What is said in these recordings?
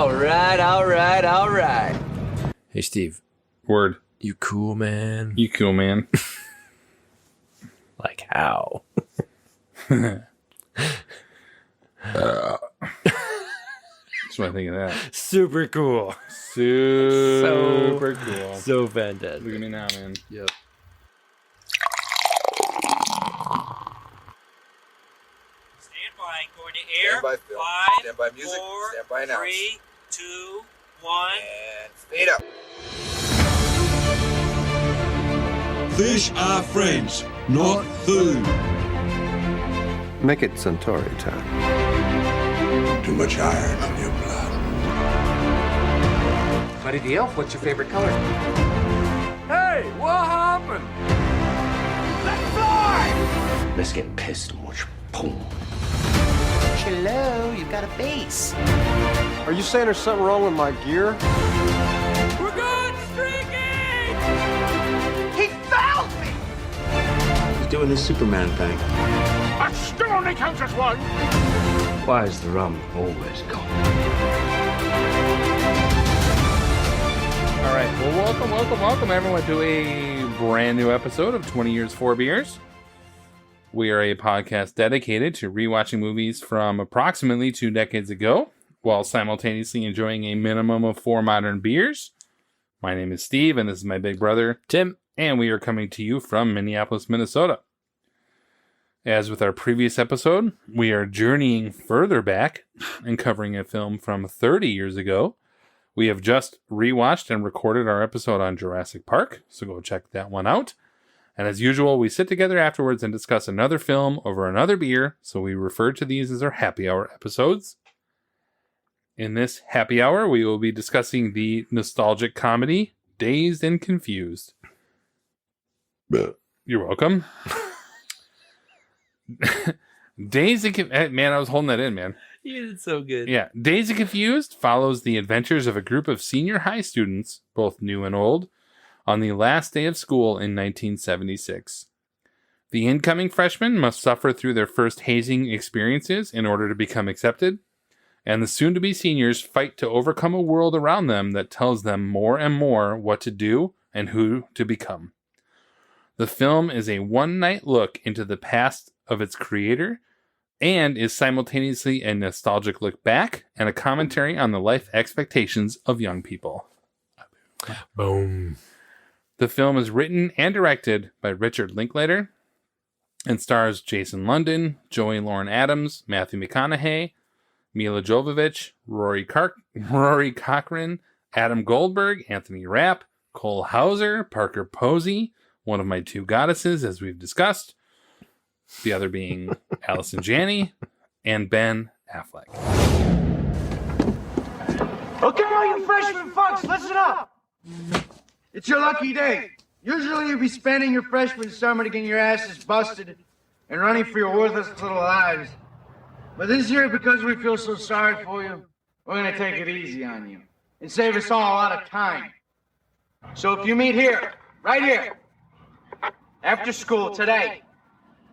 All right. Hey, Steve. Word. You cool, man? You cool, man. Like how? That's what I think of that. Super cool. Super cool. So fantastic. Look at me now, man. Yep. Stand by. Going to air. Stand by, Phil. 5, Stand by music. 4, Stand by announce. 3, 2, 1. And fade up. Fish are friends, not food. Make it Centauri time. Too much iron on your blood. Buddy the Elf, what's your favorite color? Hey, what happened? Let's fly! Let's get pissed and watch boom. Hello, you've got a base. Are you saying there's something wrong with my gear? We're going streaking! He found me! He's doing his Superman thing. I still only counts as one! Why is the rum always cold? All right. Well, welcome everyone to a brand new episode of 20 Years, 4 Beers. We are a podcast dedicated to rewatching movies from approximately 2 decades ago, while simultaneously enjoying a minimum of 4 modern beers. My name is Steve, and this is my big brother, Tim. And we are coming to you from Minneapolis, Minnesota. As with our previous episode, we are journeying further back and covering a film from 30 years ago. We have just rewatched and recorded our episode on Jurassic Park, so go check that one out. And as usual, we sit together afterwards and discuss another film over another beer, so we refer to these as our happy hour episodes. In this happy hour, we will be discussing the nostalgic comedy Dazed and Confused. You're welcome. Dazed and Confused. Man, I was holding that in, man. You did so good. Yeah. Dazed and Confused follows the adventures of a group of senior high students, both new and old, on the last day of school in 1976. The incoming freshmen must suffer through their first hazing experiences in order to become accepted, and the soon-to-be seniors fight to overcome a world around them that tells them more and more what to do and who to become. The film is a one-night look into the past of its creator and is simultaneously a nostalgic look back and a commentary on the life expectations of young people. Boom. The film is written and directed by Richard Linklater and stars Jason London, Joey Lauren Adams, Matthew McConaughey, Mila Jovovich, Rory Cochrane, Adam Goldberg, Anthony Rapp, Cole Hauser, Parker Posey, one of my 2 goddesses, as we've discussed, the other being Allison Janney, and Ben Affleck. Okay, all you freshman folks, listen up. It's your lucky day. Usually you'll be spending your freshman summer to get your asses busted and running for your worthless little lives. But this year, because we feel so sorry for you, we're going to take it easy on you and save us all a lot of time. So if you meet here, right here, after school today,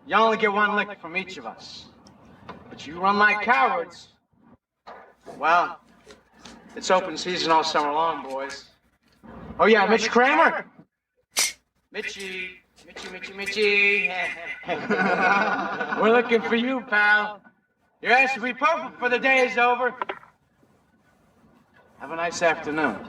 you only get 1 lick from each of us. But you run like cowards, well, it's open season all summer long, boys. Oh, yeah, Mitch Kramer. Mitchie. We're looking for you, pal. Your ass will be perfect for the day is over. Have a nice afternoon.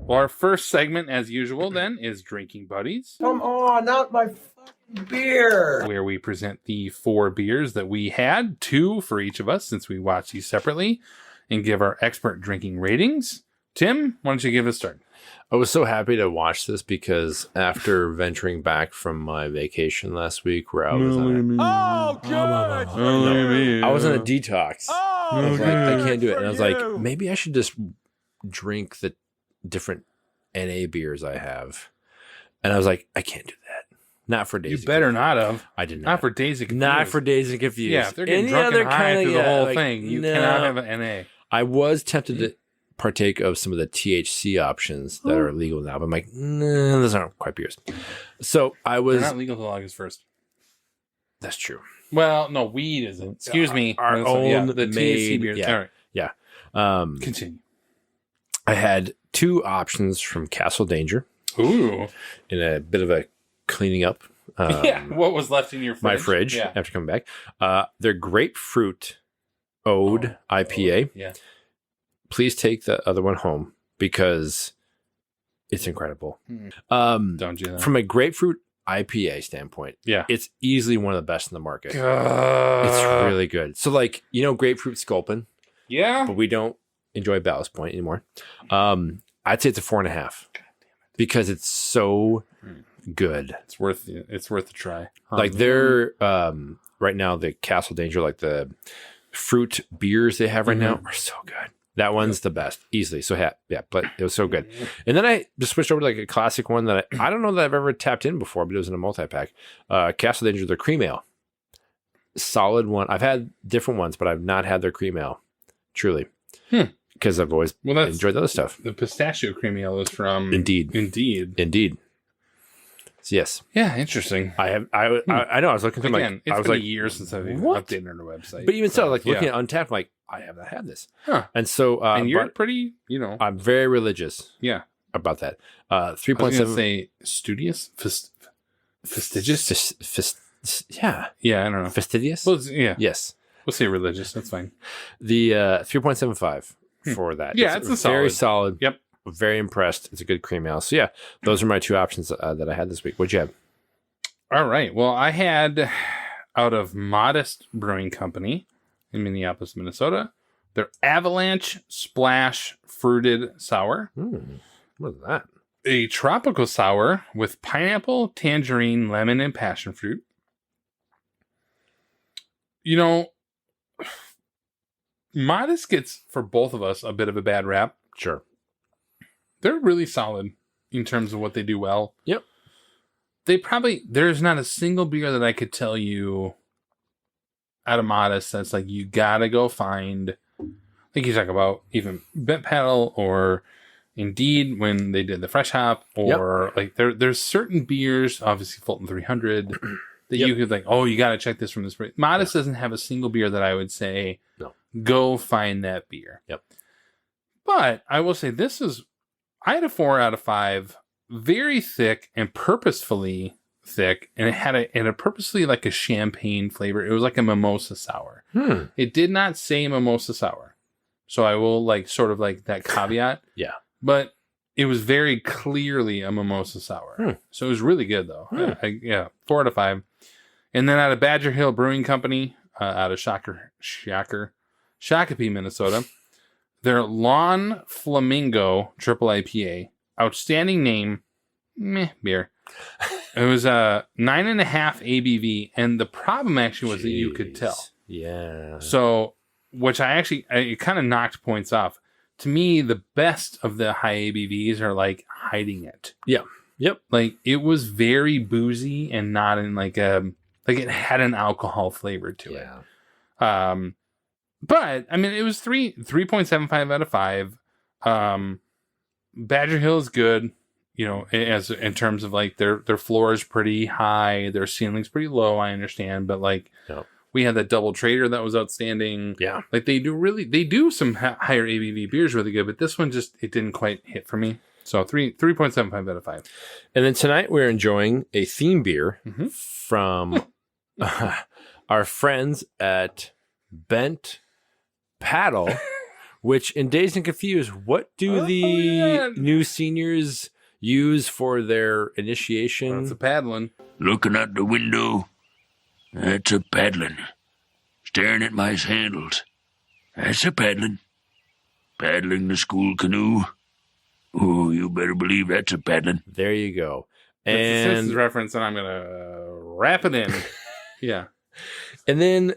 Well, our first segment, as usual, then, is Drinking Buddies. Come on, not my fucking beer. Where we present the 4 beers that we had, 2 for each of us, since we watched these separately, and give our expert drinking ratings. Tim, why don't you give it a start? I was so happy to watch this because after venturing back from my vacation last week where I was I was on a detox. I was like, I can't do it. And I was like, maybe I should just drink the different NA beers I have. And I was like, I can't do that. Not for Days. You better not have. I did not. Not for Days and Confused. Not for Days and Confused. Yeah, if they're getting drunk and high through the whole thing, you cannot have an NA. I was tempted to partake of some of the THC options that are legal now, but I'm like, no, those aren't quite beers. So I was... They're not legal until August 1st. That's true. Well, no, weed isn't. Excuse me. Our own the made, THC beers. Yeah. All right. Yeah. Continue. I had 2 options from Castle Danger. Ooh. In a bit of a cleaning up. What was left in your fridge? My fridge after coming back. Their grapefruit Ode IPA. Yeah. Please take the other one home because it's incredible. Don't do that. From a grapefruit IPA standpoint, it's easily one of the best in the market. It's really good. So, like, grapefruit sculpin. Yeah. But we don't enjoy Ballast Point anymore. I'd say it's a 4.5 because it's so good. It's worth a try. Like they're right now, the Castle Danger, like the fruit beers they have right now are so good. That one's the best, easily. So but it was so good. And then I just switched over to like a classic one that I don't know that I've ever tapped in before, but it was in a multi-pack. Castle Danger, their cream ale. Solid one. I've had different ones, but I've not had their cream ale. Truly. Because I've always enjoyed the other stuff. The pistachio cream ale is from Indeed. Yes. Yeah, interesting. I know. I was looking through it's been a year since I've updated our website. But even so, like looking at Untapped, I'm like, I have not had this. Huh. And so, and you're pretty, I'm very religious. Yeah. About that. 3.7. I was gonna say studious, fastidious. Yeah. Yeah, I don't know. Fastidious. Well, yeah. Yes. We'll say religious. That's fine. The 3.75 for that. Yeah, it's a very solid. Yep. Very impressed. It's a good cream ale. So yeah, those are my 2 options that I had this week. What'd you have? All right. Well, I had out of Modest Brewing Company in Minneapolis, Minnesota, their Avalanche Splash Fruited Sour. What is that? A tropical sour with pineapple, tangerine, lemon, and passion fruit. Modest gets, for both of us, a bit of a bad rap. Sure. They're really solid in terms of what they do well. Yep. There's not a single beer that I could tell you out of Modest that's like, you gotta go find, like you talk about even Bent Paddle or Indeed when they did the fresh hop, or like there's certain beers, obviously Fulton 300, that you could like, you gotta check this from this brewery. Modest doesn't have a single beer that I would say, go find that beer. Yep. But I will say I had a 4 out of 5, very thick and purposefully thick, and it had a purposely like a champagne flavor. It was like a mimosa sour. It did not say mimosa sour, so I will like sort of like that caveat. Yeah, but it was very clearly a mimosa sour. So it was really good though. 4 out of 5. And then out of Badger Hill Brewing Company, out of Shakopee, Minnesota. Their Lawn Flamingo Triple IPA. Outstanding name. Meh beer. It was a 9.5 ABV. And the problem actually was that you could tell. Yeah. So, which it kind of knocked points off. To me, the best of the high ABVs are like hiding it. Yeah. Yep. Like it was very boozy and not in like it had an alcohol flavor to it. But I mean, it was 3.75 out of 5. Badger Hill is good, as in terms of like their floor is pretty high, their ceiling's pretty low. I understand, but like we had that Double Trader that was outstanding. Yeah, like they do some higher ABV beers really good, but this one it didn't quite hit for me. So 3.75 out of 5. And then tonight we're enjoying a theme beer from our friends at Bent Paddle, which in Dazed and Confused, what do the new seniors use for their initiation? Well, it's a paddling. Looking out the window, that's a paddling. Staring at my sandals, that's a paddling. Paddling the school canoe. Oh, you better believe that's a paddling. There you go. And it's a And Simpsons reference, and I'm gonna wrap it in. Yeah. and then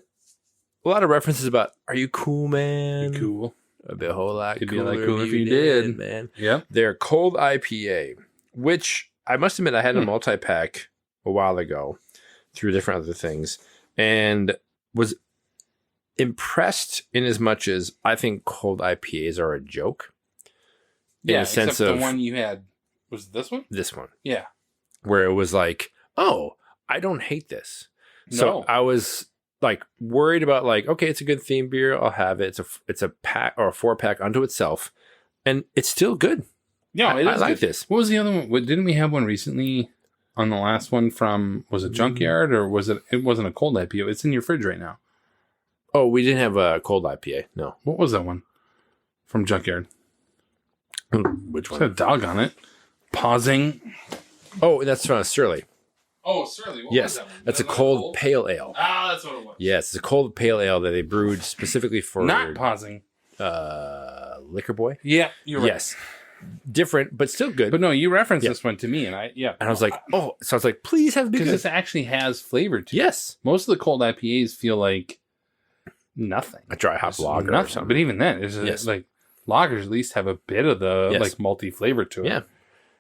a lot of references about, are you cool, man? Cool. A whole lot Could be cooler like cool if you did, did. man. Yeah. Their cold IPA, which I must admit I had a multi-pack a while ago through different other things, and was impressed in as much as I think cold IPAs are a joke. In a sense except of the one you had was this one? this one. Yeah. Where it was like, oh, I don't hate this. So No. I was like worried about like, okay, it's a good theme beer. I'll have it. It's a pack or a 4-pack unto itself. And it's still good. No, I like this. What was the other one? Didn't we have one recently on the last one from, was it Junkyard or was it wasn't a cold IPA? It's in your fridge right now. Oh, we didn't have a cold IPA. No. What was that one from Junkyard? Which It's one? got a dog on it. Pausing. Oh, that's from Surly. Oh, Surly. What was Yes. that one? That's a Was that cold pale ale. Ah, that's what it was. Yes, it's a cold pale ale that they brewed specifically for Not pausing. Liquor Boy. Yeah, you're right. Yes. Different, but still good. But no, you referenced this one to me, and I was like, oh, so I was like, please have it be because good. this actually has flavor to it. Yes. Most of the cold IPAs feel like nothing. A dry hop It's lager or nothing. something. But even then, it's Yes. like lagers at least have a bit of the Yes. like malty flavor to it. Yeah.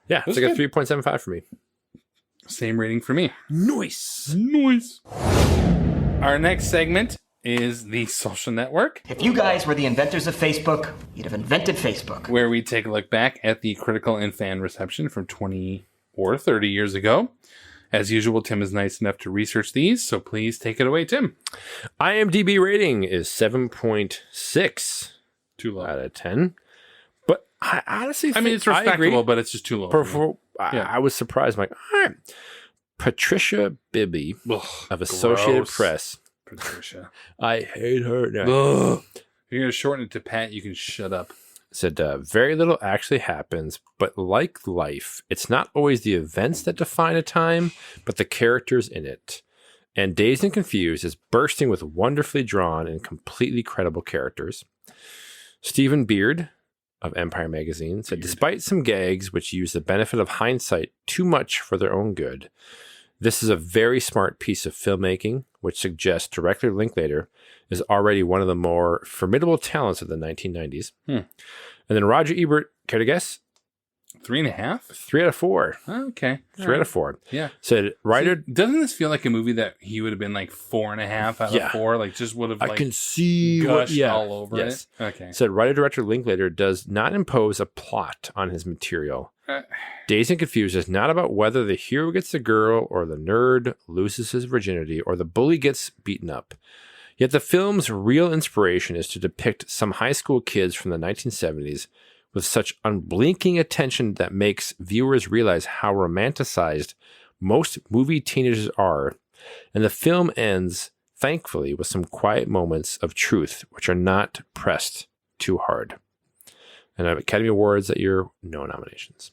Yeah, it's That's like a 3.75 for me. Same rating for me. Nice. Noise. Our next segment is the social network, If you guys were the inventors of Facebook, you'd have invented Facebook. where we take a look back at the critical and fan reception from 20 or 30 years ago. As usual, Tim is nice enough to research these, so please take it away, Tim. IMDb rating is 7.6 Too low. out of 10. But I honestly I think mean, it's I agree. respectable, but it's just too low. for me. I was surprised. I'm like, all right. Patricia Bibby Ugh, of Associated gross. Press. Patricia. I hate her. No. Ugh. If you're going to shorten it to Pat, you can shut up. Said, very little actually happens, but like life, it's not always the events that define a time, but the characters in it. And Dazed and Confused is bursting with wonderfully drawn and completely credible characters. Stephen Beard of Empire Magazine said, despite some gags which use the benefit of hindsight too much for their own good, this is a very smart piece of filmmaking, which suggests director Linklater is already one of the more formidable talents of the 1990s. And then Roger Ebert, care to guess? 3.5? 3 out of 4. Okay. 3 out of 4. Yeah. Said, writer... See, doesn't this feel like a movie that he would have been like 4.5 out of 4? Like, just would have like I can see gushed all over yes. it? Okay. Said, writer-director Linklater does not impose a plot on his material. Dazed and Confused is not about whether the hero gets the girl or the nerd loses his virginity or the bully gets beaten up. Yet the film's real inspiration is to depict some high school kids from the 1970s with such unblinking attention that makes viewers realize how romanticized most movie teenagers are. And the film ends, thankfully, with some quiet moments of truth, which are not pressed too hard. And Academy Awards at your no nominations.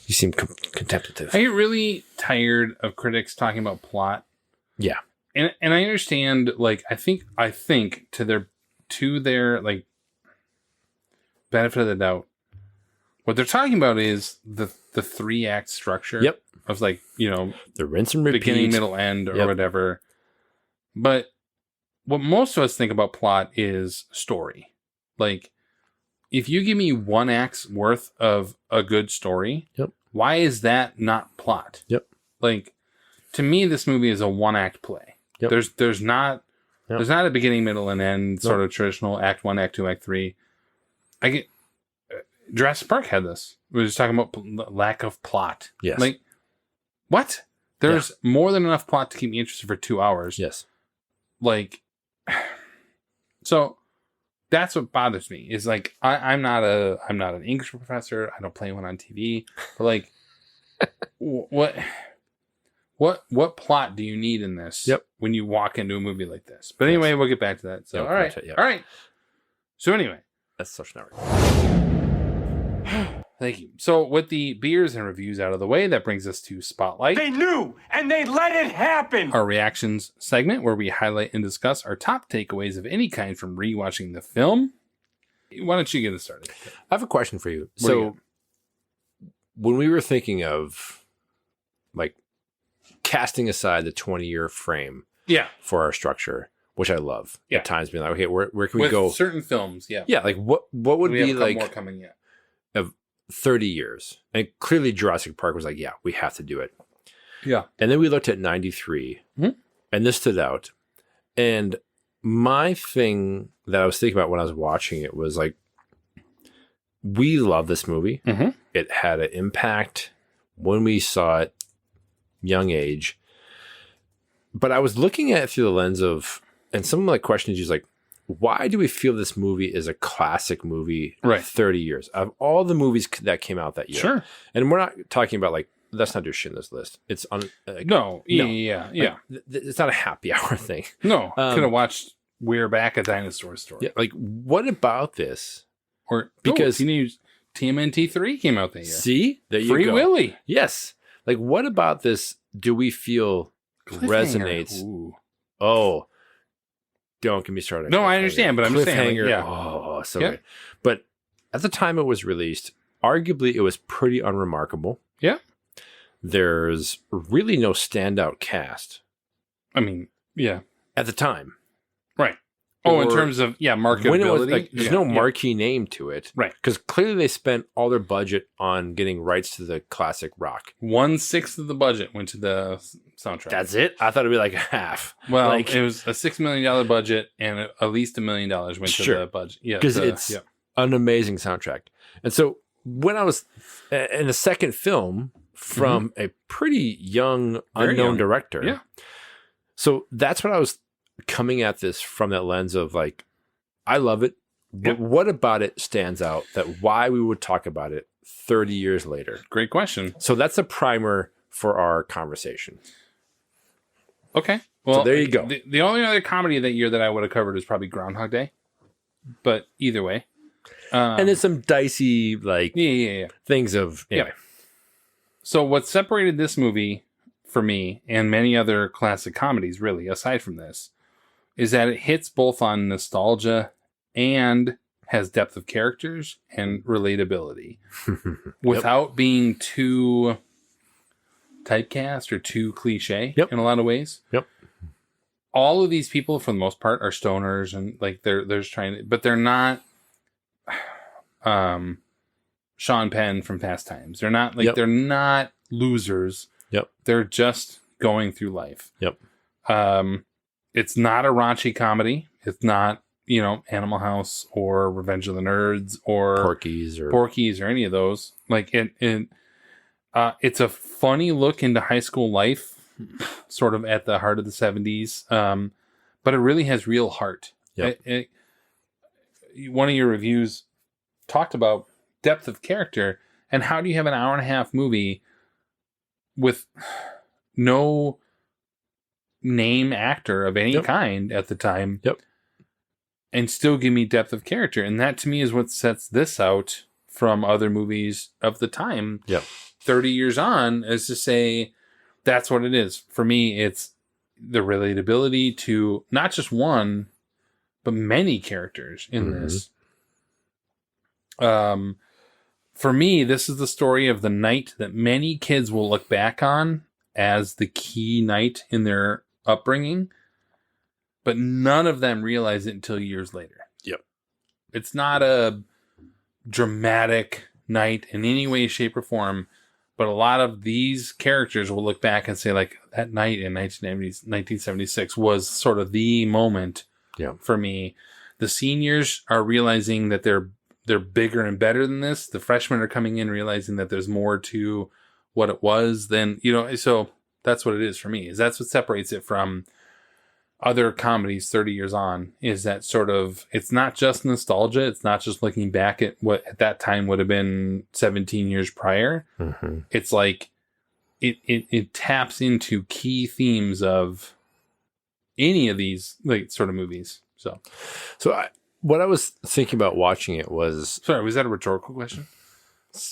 You seem contemplative. I get really tired of critics talking about plot. Yeah. And I understand, like, I think to their like benefit of the doubt, what they're talking about is the 3-act structure. Yep. Of like, you know, The rinse and repeat. beginning, middle, end, or Yep. whatever. But what most of us think about plot is story. Like, if you give me 1 act's worth of a good story, Yep. why is that not plot? Yep. Like, to me, this movie is a 1-act play. Yep. There's not a beginning, middle, and end sort of traditional act 1, act 2, act 3. I get Jurassic Park had this. We were just talking about lack of plot. Yes. Like, what? There's more than enough plot to keep me interested for 2 hours. Yes. Like, so that's what bothers me is like, I'm not an English professor. I don't play one on TV, but like, what plot do you need in this? Yep. When you walk into a movie like this. But anyway, we'll get back to that. So, Yeah, all right. yep. All right. So anyway, That's Social Network. thank you. So with the beers and reviews out of the way, that brings us to Spotlight. They knew, and they let it happen. Our reactions segment where we highlight and discuss our top takeaways of any kind from rewatching the film. Why don't you get us started? I have a question for you. What do you So, when we were thinking of like casting aside the 20-year frame Yeah. for our structure, which I love, Yeah. at times being like, okay, where can we With go? certain films, yeah. Yeah, like what would We have be a couple like more coming yet. of 30 years? And clearly Jurassic Park was like, yeah, we have to do it. Yeah. And then we looked at 93, Mhm. and this stood out. And my thing that I was thinking about when I was watching it was like, we love this movie. Mhm. It had an impact when we saw it young age. But I was looking at it through the lens of, and some of my questions is like, why do we feel this movie is a classic movie 30 years? Of all the movies that came out that year. Sure. And we're not talking about like, let's not do shit in this list. It's on. Yeah. It's not a happy hour thing. No. Could have watched We're Back, a Dinosaur Story. Yeah, like, what about this? Or because TMNT 3 came out that year. See? There you go. Free Willy. Yes. Like, what about this do we feel resonates? Ooh. Oh, don't get me started. No, I understand, but I'm just saying. Like, Oh, so good. But at the time it was released, arguably it was pretty unremarkable. Yeah. There's really no standout cast. I mean, yeah. At the time. Right. Oh, in terms of, marketability. When it was like, there's no marquee name to it. Right. Because clearly they spent all their budget on getting rights to the classic rock. 1/6 of the budget went to the soundtrack. That's it? I thought it'd be like half. Well, like, it was a $6 million budget, and at least $1 million went to the budget. Yeah. Because it's an amazing soundtrack. And so when I was in the second film from a pretty young, unknown director. Yeah. So that's what I was coming at this from, that lens of like, I love it, but what about it stands out that why we would talk about it 30 years later? Great question. So that's a primer for our conversation. Okay. Well, so there you go. The only other comedy that year that I would have covered is probably Groundhog Day, but either way. And there's some dicey like things of anyway. Yeah. So what separated this movie for me and many other classic comedies, really, aside from this, is that it hits both on nostalgia and has depth of characters and relatability without being too typecast or too cliche in a lot of ways. Yep. All of these people, for the most part, are stoners and like they're just trying to, but they're not Sean Penn from Fast Times. They're not like they're not losers. Yep. They're just going through life. Yep. It's not a raunchy comedy. It's not, Animal House or Revenge of the Nerds or Porky's or any of those. Like it's a funny look into high school life, sort of at the heart of the 70s. But it really has real heart. Yep. One of your reviews talked about depth of character and how do you have an hour and a half movie with no name actor of any kind at the time and still give me depth of character. And that to me is what sets this out from other movies of the time 30 years on, is to say that's what it is. For me, it's the relatability to not just one, but many characters in this. For me, this is the story of the night that many kids will look back on as the key night in their upbringing, but none of them realize it until years later. Yep. It's not a dramatic night in any way, shape, or form, but a lot of these characters will look back and say, like, that night in 1976 was sort of the moment for me. The seniors are realizing that they're bigger and better than this. The freshmen are coming in realizing that there's more to what it was than, so that's what it is for me. Is that's what separates it from other comedies 30 years on, is that sort of, it's not just nostalgia. It's not just looking back at what at that time would have been 17 years prior. It's like, it taps into key themes of any of these like sort of movies. So what I was thinking about watching it was... Sorry, was that a rhetorical question?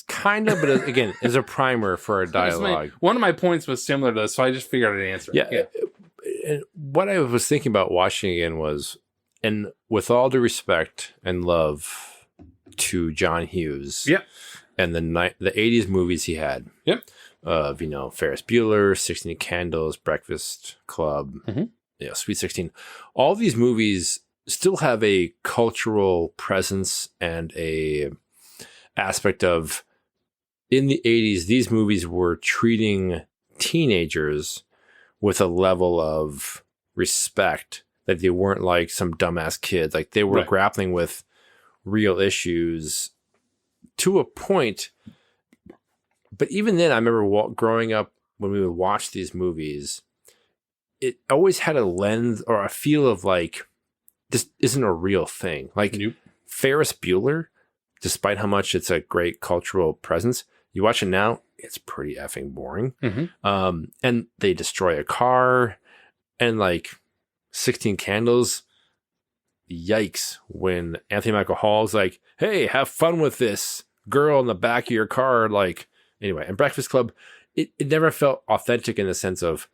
Kind of, but again, as a primer for our dialogue. One of my points was similar to this, so I just figured I'd answer it. Yeah. And what I was thinking about watching again was, and with all due respect and love to John Hughes and the 80s movies he had, of, Ferris Bueller, 16 Candles, Breakfast Club, Sweet 16, all these movies still have a cultural presence and a aspect of, in the 80s, these movies were treating teenagers with a level of respect that they weren't like some dumbass kids. Like, they were grappling with real issues to a point. But even then, I remember growing up when we would watch these movies, it always had a lens or a feel of like, this isn't a real thing. Like Ferris Bueller, despite how much it's a great cultural presence, you watch it now, it's pretty effing boring. And they destroy a car and like 16 Candles. Yikes. When Anthony Michael Hall's like, hey, have fun with this girl in the back of your car. Like, anyway, and Breakfast Club, it never felt authentic in the sense of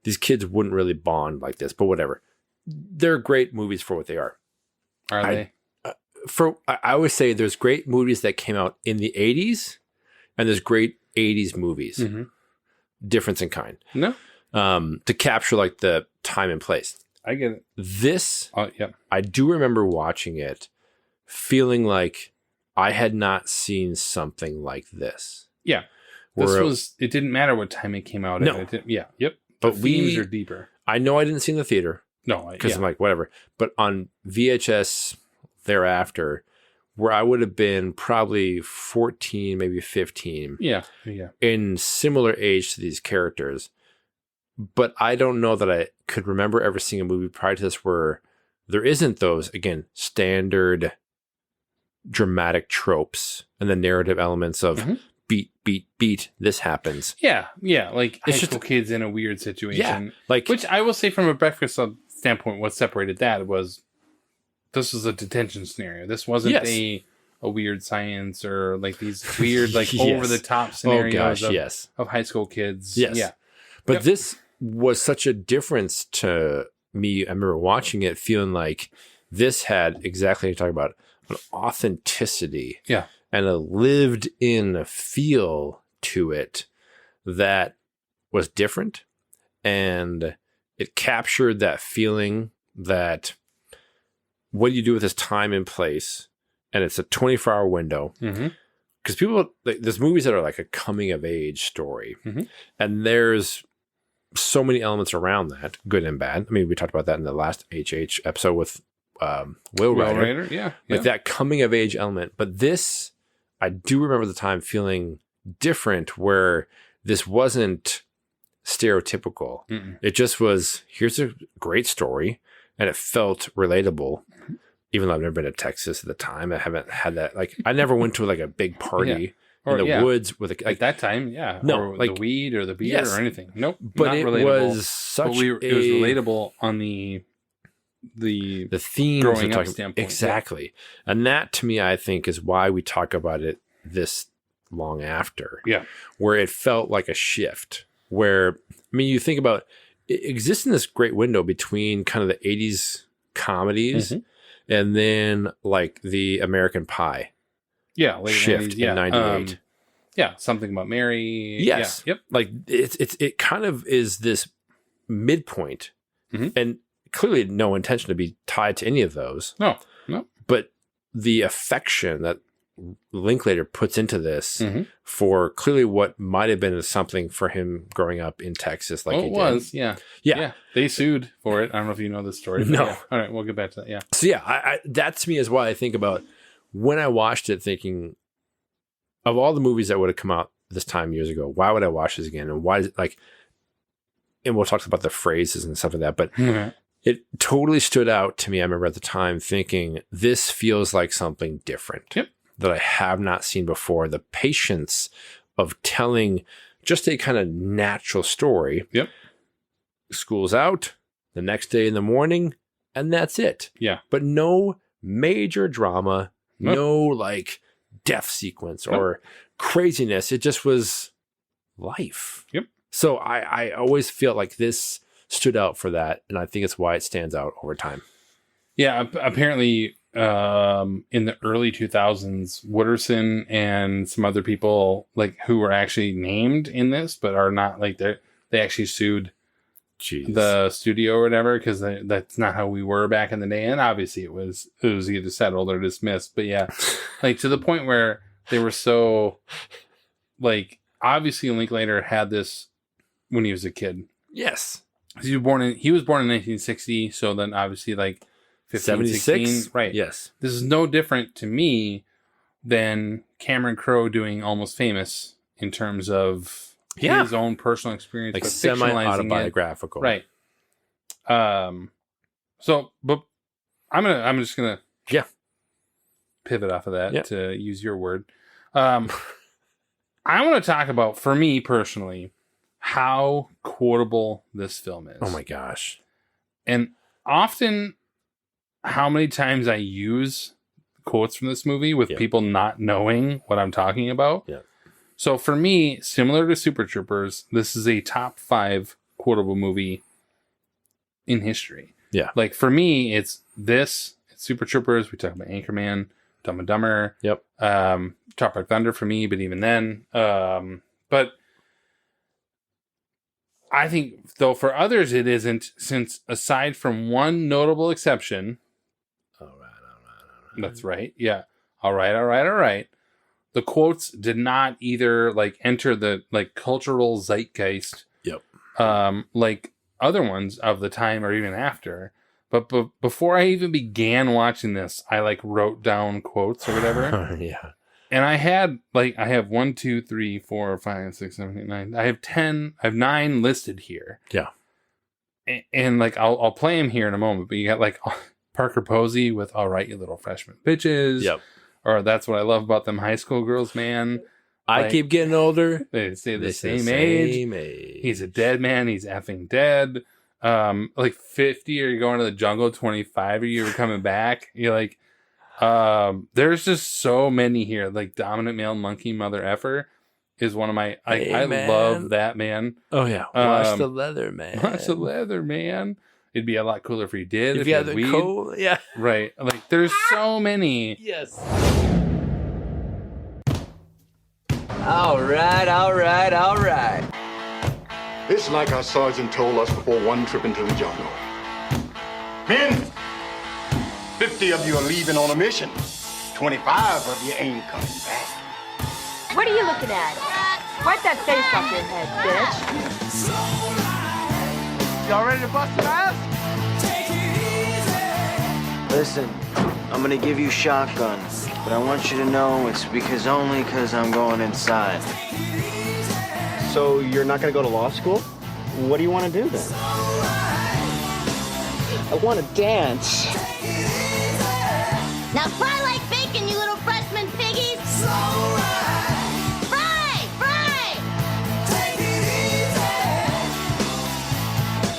these kids wouldn't really bond like this, but whatever. They're great movies for what they are. Are they? I always say there's great movies that came out in the 80s and there's great 80s movies. Difference in kind. No. To capture like the time and place. I get it. This, yeah. I do remember watching it feeling like I had not seen something like this. Yeah. It didn't matter what time it came out. No. Yep. But the themes are deeper. I know I didn't see it in the theater. No. Because I'm like, whatever. But on VHS thereafter, where I would have been probably 14, maybe 15. Yeah. In similar age to these characters. But I don't know that I could remember ever seeing a movie prior to this where there isn't those, again, standard dramatic tropes and the narrative elements of beat, this happens. Yeah. Like high school kids in a weird situation. Yeah, like, which I will say from a Breakfast Club standpoint, what separated that was this was a detention scenario. This wasn't a weird science or like these weird, like over the top scenarios of high school kids. Yes. Yeah. But this was such a difference to me. I remember watching it feeling like this had exactly what you're talking about, an authenticity and a lived in feel to it that was different. And it captured that feeling that what do you do with this time and place? And it's a 24-hour window. Because people, there's movies that are like a coming of age story. And there's so many elements around that, good and bad. I mean, we talked about that in the last HH episode with Will Rider. Yeah. Like that coming of age element. But this, I do remember the time feeling different where this wasn't stereotypical. It just was, here's a great story. And it felt relatable. Even though I've never been to Texas at the time, I haven't had that. Like, I never went to like a big party in the woods with like that time. No, or like the weed or the beer or anything. Nope. But not it relatable. was such it was relatable on the themes growing up standpoint. Exactly. And that to me, I think, is why we talk about it this long after. Yeah. Where it felt like a shift. Where, I mean, you think about it exists in this great window between kind of the 80s comedies and then like the American Pie. Yeah, late shift 90s, in 98. Something About Mary. Yes. Yeah, yep. Like it kind of is this midpoint. And clearly no intention to be tied to any of those. No. But the affection that Linklater puts into this for clearly what might have been something for him growing up in Texas. Like it was, yeah. They sued for it. I don't know if you know this story. No. Yeah. All right, we'll get back to that. Yeah. So I that to me is why I think about when I watched it, thinking of all the movies that would have come out this time years ago, why would I watch this again? And why is it like, and we'll talk about the phrases and stuff like that, but it totally stood out to me. I remember at the time thinking, this feels like something different that I have not seen before. The patience of telling just a kind of natural story. School's out the next day in the morning, and that's it. But no major drama, no like death sequence or craziness. It just was life. So I always feel like this stood out for that, and I think it's why it stands out over time. Yeah, apparently in the early 2000s, Wooderson and some other people like who were actually named in this, but are not like they actually sued the studio or whatever, because that's not how we were back in the day. And obviously it was either settled or dismissed. But yeah, like to the point where they were so like, obviously Linklater had this when he was a kid. Yes. He was born in 1960. So then obviously like 15, 76, 16, right. Yes. This is no different to me than Cameron Crowe doing Almost Famous in terms of his own personal experience, like but semi-autobiographical. Right. So, but I'm just gonna pivot off of that to use your word. I want to talk about, for me personally, how quotable this film is. Oh my gosh. And often how many times I use quotes from this movie with people not knowing what I'm talking about. Yeah. So for me, similar to Super Troopers, this is a top 5 quotable movie in history. Yeah. Like for me, it's Super Troopers. We talk about Anchorman, Dumb and Dumber. Yep. Tropic Thunder for me, but even then, but I think though for others it isn't, since aside from one notable exception. All right. That's right. Yeah. All right. The quotes did not either like enter the like cultural zeitgeist. Yep. Like other ones of the time or even after. But before I even began watching this, I like wrote down quotes or whatever. Yeah. And I have 1, 2, 3, 4, 5, 6, 7, 8, 9. I have 9 listed here. Yeah. And like I'll play them here in a moment. But you got like Parker Posey with "All right, you little freshman bitches." Yep. Or "That's what I love about them high school girls, man." I keep getting older. They stay the same age. He's a dead man. He's effing dead. Like 50, are you going to the jungle? 25, are you ever coming back? You're like, there's just so many here. Like dominant male monkey mother effer is one of my, I love that, man. Oh yeah. Wash the leather, man. Wash the leather, man. It'd be a lot cooler if you did. If you had the weed. yeah. Right. Like there's so many. Yes. All right. It's like our sergeant told us before one trip into the jungle. Men, 50 of you are leaving on a mission. 25 of you ain't coming back. What are you looking at? Wipe that face off your head, bitch. Y'all ready to bust some ass? Listen, I'm gonna give you shotguns, but I want you to know it's only because I'm going inside. So you're not gonna go to law school? What do you want to do then? I want to dance. Now fry like bacon, you little freshman piggies. Fry!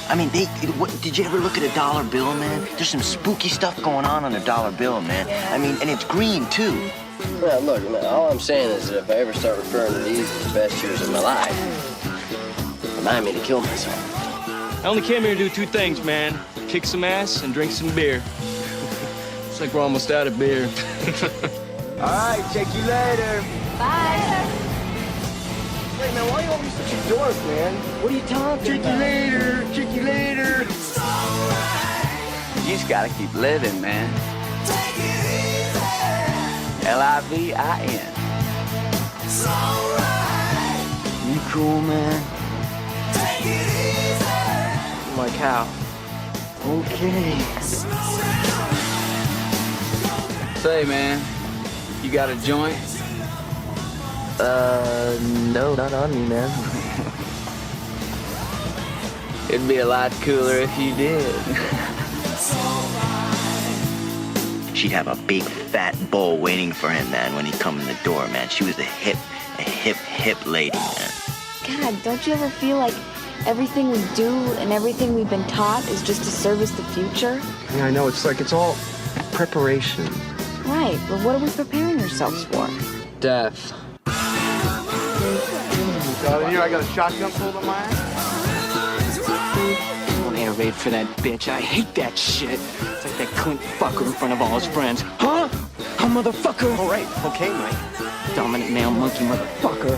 I mean, did you ever look at a dollar bill, man? There's some spooky stuff going on a dollar bill, man. I mean, and it's green, too. Well, look, man, all I'm saying is that if I ever start referring to these as the best years of my life, remind me to kill myself. I only came here to do 2 things, man. Kick some ass and drink some beer. Looks like we're almost out of beer. All right, check you later. Bye. Wait, man, why are you always such a dork, man? What are you talking about? Check you later. You just gotta keep living, man. LIVIN. You cool, man? Like how? Okay. Say, man, you got a joint? No, not on me, man. It'd be a lot cooler if you did. She'd have a big fat bowl waiting for him, man, when he'd come in the door, man. She was a hip lady, man. God, don't you ever feel like everything we do and everything we've been taught is just to service the future? Yeah, I know. It's like it's all preparation. Right, but what are we preparing ourselves for? Death. Got in here, I got a shotgun pulled on my ass. Don't air raid for that bitch. I hate that shit. It's like that Clint fucker in front of all his friends. Huh? A motherfucker. All right, okay, Mike. Dominant male monkey motherfucker.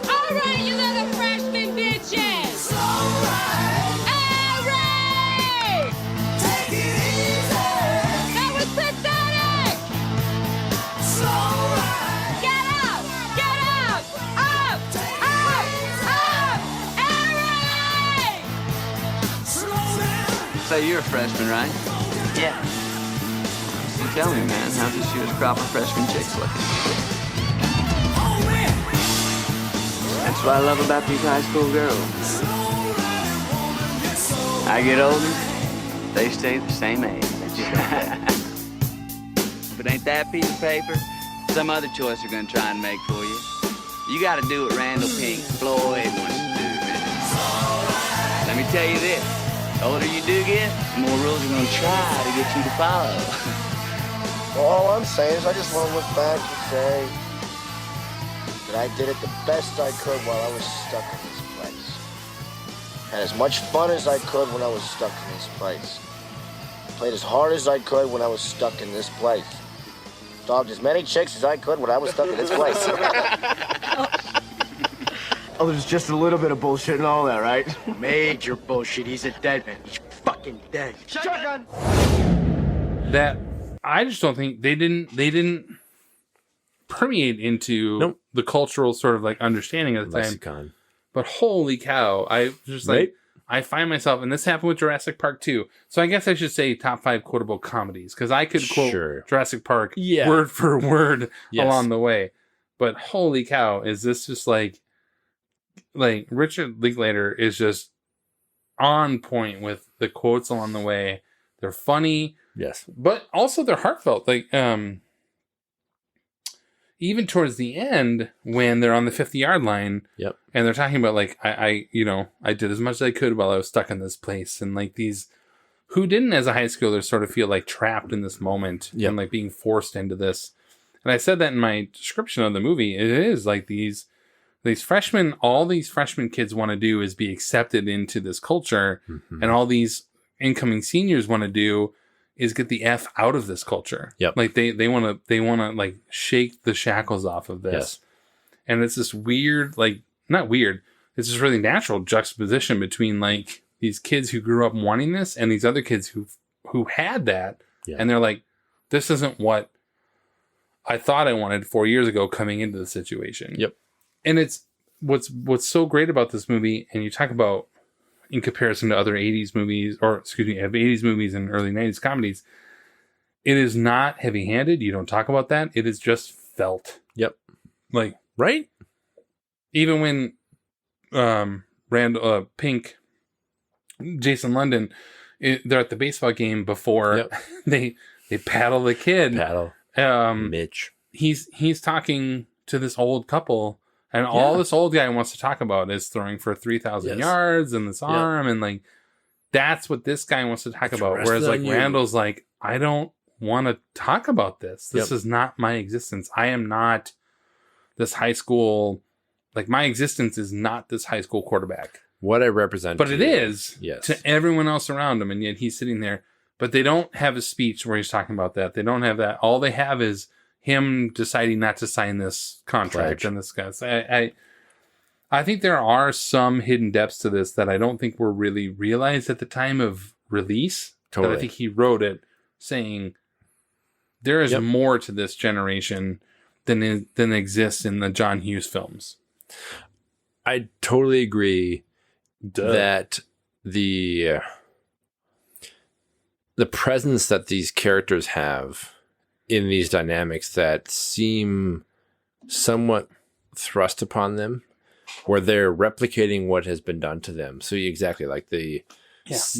All right, you little freshman bitches. All right. Take it easy. That was pathetic. Get up. So you're a freshman, right? Yeah. So tell me, man, how's this year's crop of freshman chicks looking? That's what I love about these high school girls. I get older, they stay the same age. If it ain't that piece of paper, some other choice are gonna try and make for you. You gotta do what Randall Pink Floyd wants to do, man. Let me tell you this, the older you do get, the more rules are gonna try to get you to follow. Well, all I'm saying is I just want to look back and say that I did it the best I could while I was stuck in this place. Had as much fun as I could when I was stuck in this place. Played as hard as I could when I was stuck in this place. Dogged as many chicks as I could when I was stuck in this place. Oh, there's just a little bit of bullshit and all that, right? Major bullshit. He's a dead man. He's fucking dead. Shotgun! That I just don't think they didn't permeate into the cultural sort of like understanding at the time. But holy cow, I just like I find myself, and this happened with Jurassic Park too. So I guess I should say top 5 quotable comedies, because I could quote Jurassic Park word for word along the way. But holy cow, is this just like Richard Linklater is just on point with the quotes along the way. They're funny. Yes. But also they're heartfelt. Like, even towards the end, when they're on the 50-yard line, and they're talking about like, I did as much as I could while I was stuck in this place, and like these, who didn't as a high schooler sort of feel like trapped in this moment and like being forced into this. And I said that in my description of the movie. It is like these freshmen, all these freshman kids want to do is be accepted into this culture, and all these incoming seniors want to do is get the F out of this culture. Like they want to like shake the shackles off of this. And it's this weird, like, not weird, it's this really natural juxtaposition between like these kids who grew up wanting this and these other kids who had that. And they're like, this isn't what I thought I wanted 4 years ago coming into the situation. And it's what's so great about this movie, and you talk about in comparison to other 80s movies, or excuse me, 80s movies and early 90s comedies, it is not heavy-handed. You don't talk about that. It is just felt. Like, right? Even when Pink, Jason London, they're at the baseball game before they paddle the kid. Mitch. He's talking to this old couple, and all this old guy wants to talk about is throwing for 3,000 yards and this arm, and like that's what this guy wants to talk about. Whereas like Randall's like, I don't want to talk about this. This is not my existence. I am not this high school. Like my existence is not this high school quarterback. What I represent, but it is to everyone else around him, and yet he's sitting there. But they don't have a speech where he's talking about that. They don't have that. All they have is him deciding not to sign this contract and this guy. I think there are some hidden depths to this that I don't think were really realized at the time of release. That I think he wrote it saying there is more to this generation than exists in the John Hughes films. I totally agree that the presence that these characters have in these dynamics that seem somewhat thrust upon them, where they're replicating what has been done to them. So exactly like the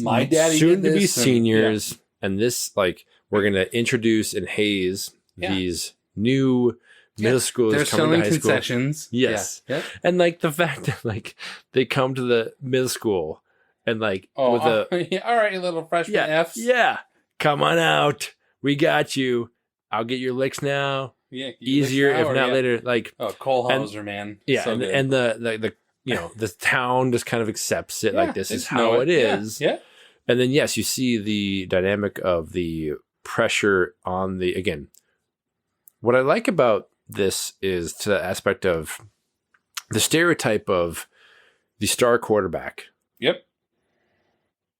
my daddy soon to be seniors, and this, like, we're going to introduce and haze these new middle schoolers. They're coming to high concessions. School. Yes. And like the fact that like they come to the middle school and like with a all right, you little freshman Fs. Yeah. Come on out. We got you. I'll get your licks now. Yeah. Easier, if not later. Like Cole Hauser, man. Yeah. So and the the town just kind of accepts it. Like this is how it is. Yeah. And then yes, you see the dynamic of the pressure on the, again, what I like about this is to the aspect of the stereotype of the star quarterback.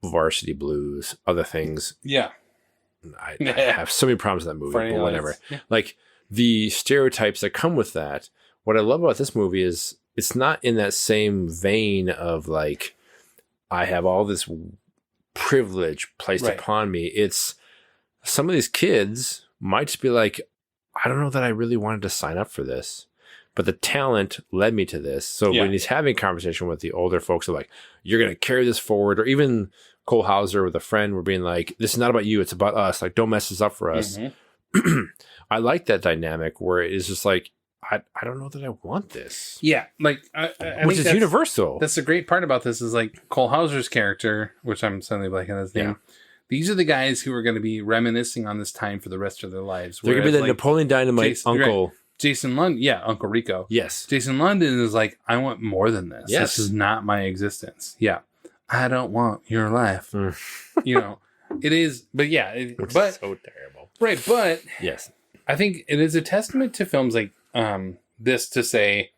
Varsity Blues, other things. I have so many problems with that movie, but whatever. Like the stereotypes that come with that. What I love about this movie is it's not in that same vein of like, I have all this privilege placed upon me. It's some of these kids might just be like, I don't know that I really wanted to sign up for this. but the talent led me to this. So when he's having a conversation with the older folks, they're like, you're going to carry this forward. Or even Cole Hauser with a friend were being like, this is not about you. It's about us. Like, don't mess this up for us. I like that dynamic where it is just like, I don't know that I want this. Yeah. Like, which is universal. That's the great part about this is like Cole Hauser's character, which I'm suddenly blanking on his name. Yeah. These are the guys who are going to be reminiscing on this time for the rest of their lives. They're going to be the Napoleon Dynamite uncle. Right. Jason London. Yeah. Uncle Rico. Yes. Jason London is like, I want more than this. Yes. This is not my existence. Yeah. I don't want your life. You know, it is, but yeah. But is so terrible. Right. But yes, I think it is a testament to films like this to say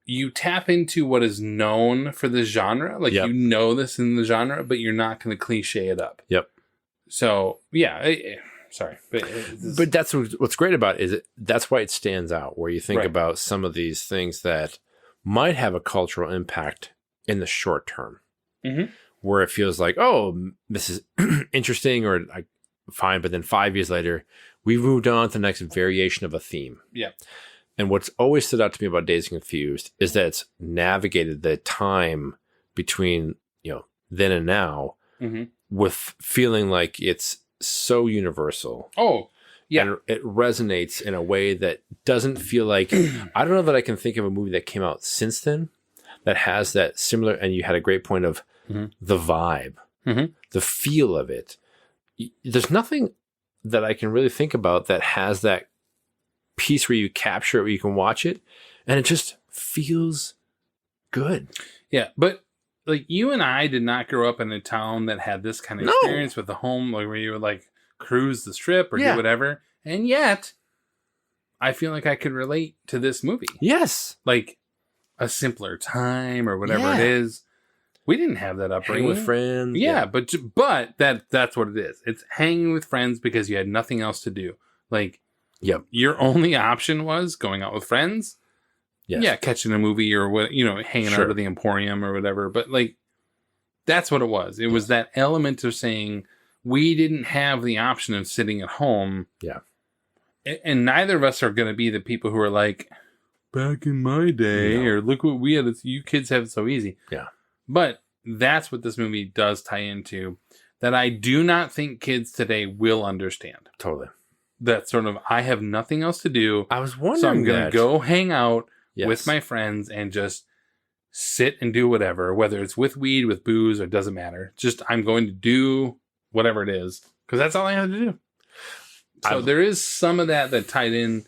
you tap into what is known for the genre. Like, you know this in the genre, but you're not going to cliche it up. Yep. So, yeah. Sorry. But that's what's great about it is that's why it stands out, where you think about some of these things that might have a cultural impact in the short term. Where it feels like, oh, this is interesting or like fine, but then 5 years later, we've moved on to the next variation of a theme. Yeah. And what's always stood out to me about Dazed and Confused is that it's navigated the time between, then and now with feeling like it's so universal. Oh, yeah. And it resonates in a way that doesn't feel like, I don't know that I can think of a movie that came out since then that has that similar, and you had a great point of the vibe, the feel of it. There's nothing that I can really think about that has that piece where you capture it, where you can watch it, and it just feels good. Yeah, but like you and I did not grow up in a town that had this kind of experience with the home, like where you would like cruise the strip or do whatever, and yet I feel like I could relate to this movie. Yes, like a simpler time or whatever it is. We didn't have that upbringing. Hang with friends. Yeah, but that's what it is. It's hanging with friends because you had nothing else to do. Like, your only option was going out with friends. Yes. Yeah, catching a movie or what, hanging out at the Emporium or whatever. But like, that's what it was. It was that element of saying we didn't have the option of sitting at home. Yeah. And neither of us are going to be the people who are like, back in my day, or look what we had. You kids have it so easy. Yeah. But that's what this movie does tie into, that I do not think kids today will understand. Totally. That sort of, I have nothing else to do. I was wondering so I'm going to go hang out Yes. with my friends and just sit and do whatever, whether it's with weed, with booze, or it doesn't matter. Just, I'm going to do whatever it is because that's all I have to do. So there is some of that tied in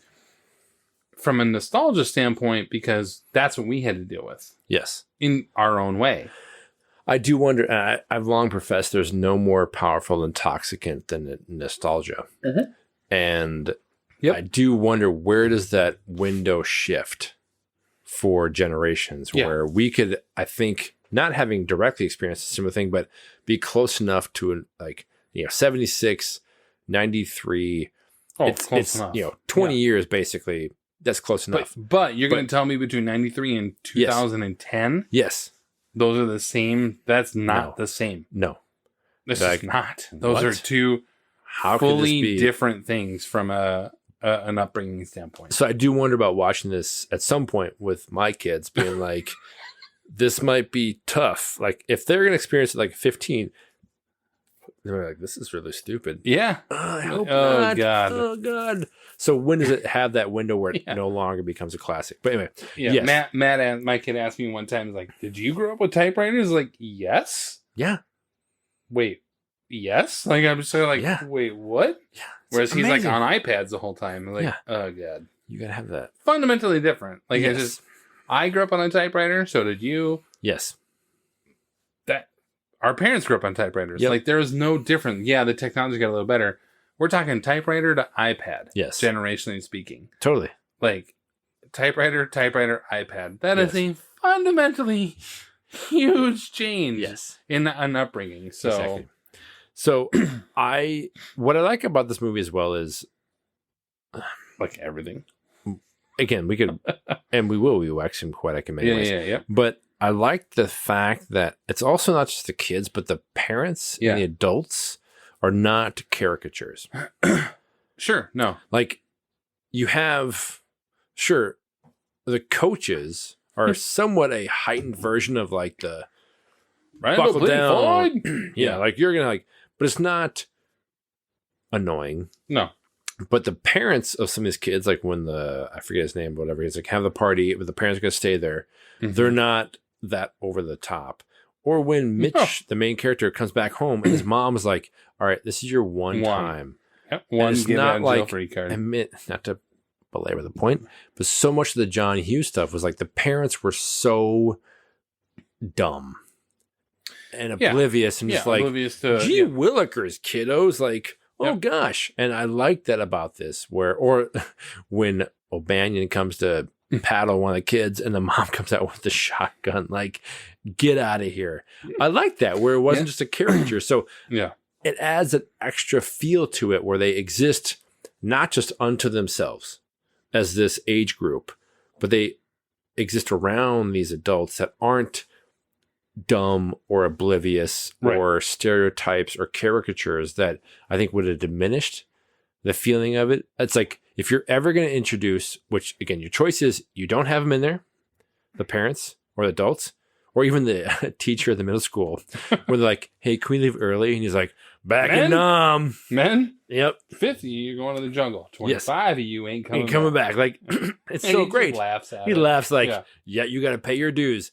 from a nostalgia standpoint because that's what we had to deal with. Yes. In our own way. I do wonder, I've long professed there's no more powerful intoxicant than nostalgia. And I do wonder, where does that window shift for generations where we could, I think, not having directly experienced a similar thing, but be close enough to 76, 93. It's enough. 20 years basically. That's close enough. But you're going to tell me between 93 and 2010? Yes. Those are the same. That's not the same. No. This is not. Those are two fully different things from an upbringing standpoint. So I do wonder about watching this at some point with my kids being like, this might be tough. Like if they're going to experience it like 15, they're like, this is really stupid. Yeah. I hope not. God. Oh God. So when does it have that window where it no longer becomes a classic? But anyway, yes. Matt, my kid asked me one time, like, did you grow up with typewriters? Like, yes. Yeah. Wait, yes? Like, I'm just sort of like, wait, what? Yeah. Whereas he's like on iPads the whole time. Like, oh God. You gotta have that. Fundamentally different. Like, I grew up on a typewriter, so did you. Yes. Our parents grew up on typewriters. Yep. Like, there was no different. Yeah, the technology got a little better. We're talking typewriter to iPad. Yes. Generationally speaking. Totally. Like, typewriter, iPad. That is a fundamentally huge change in an upbringing. So, exactly. So what I like about this movie as well is, like everything. Again, we could, and we will wax him poetic in many ways. Yeah. But I like the fact that it's also not just the kids, but the parents and the adults are not caricatures. Sure, no. Like you have, the coaches are somewhat a heightened version of like the Randall buckle down. Floyd. Yeah, like you're gonna like, but it's not annoying. No. But the parents of some of these kids, like when I forget his name, but whatever, he's like have the party, but the parents are gonna stay there. Mm-hmm. They're not that over the top. Or when Mitch, the main character, comes back home and his mom's like, "All right, this is your one time." Yep. And it's not like free card. not to belabor the point, but so much of the John Hughes stuff was like the parents were so dumb and oblivious and just like, oblivious to, gee willikers, kiddos, like, oh gosh. And I like that about this, or when O'Banion comes to paddle one of the kids and the mom comes out with the shotgun, like, get out of here. I like that, where it wasn't just a caricature. So it adds an extra feel to it where they exist not just unto themselves as this age group, but they exist around these adults that aren't dumb or oblivious or stereotypes or caricatures that I think would have diminished the feeling of it. It's like, if you're ever going to introduce, which again, your choice is you don't have them in there, the parents or the adults, or even the teacher at the middle school, where they're like, hey, can we leave early? And he's like, back in Nam. Men? Yep. 50, you're going to the jungle. 25 of you ain't coming back. Like, it's and so he great. Laughs at he it. laughs like, yeah, you got to pay your dues.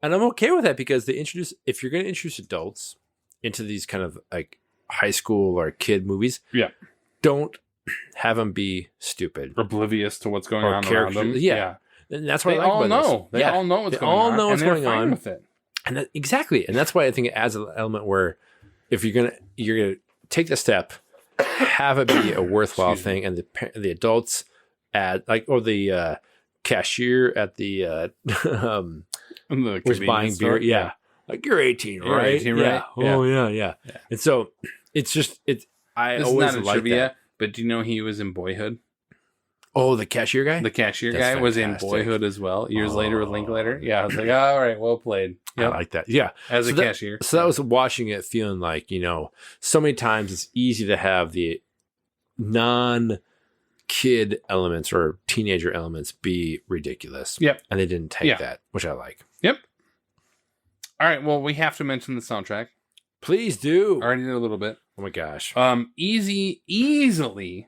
And I'm okay with that because if you're going to introduce adults into these kind of like high school or kid movies, don't have them be stupid, oblivious to what's going on around them. Yeah. And that's what they I like all about know. this. They all know what's they going on. all know what's going on with it. And exactly. And that's why I think it adds an element where if you're gonna take the step, have it be a worthwhile thing, and the adults add or the cashier at the was buying beer. Yeah. Like you're 18, You're right? 18, right? Yeah. Oh yeah. And so it's just I this always is not a like trivia, that. but do you know he was in Boyhood? Oh, the cashier guy? The cashier That's guy was in fantastic. Boyhood as well. Years later with Linklater. Yeah, I was like, all right, well played. I like that. Yeah. As a cashier. So that was watching it feeling like, so many times it's easy to have the non-kid elements or teenager elements be ridiculous. Yep. And they didn't take that, which I like. Yep. All right, well, we have to mention the soundtrack. Please do. I already did a little bit. Oh my gosh. Easily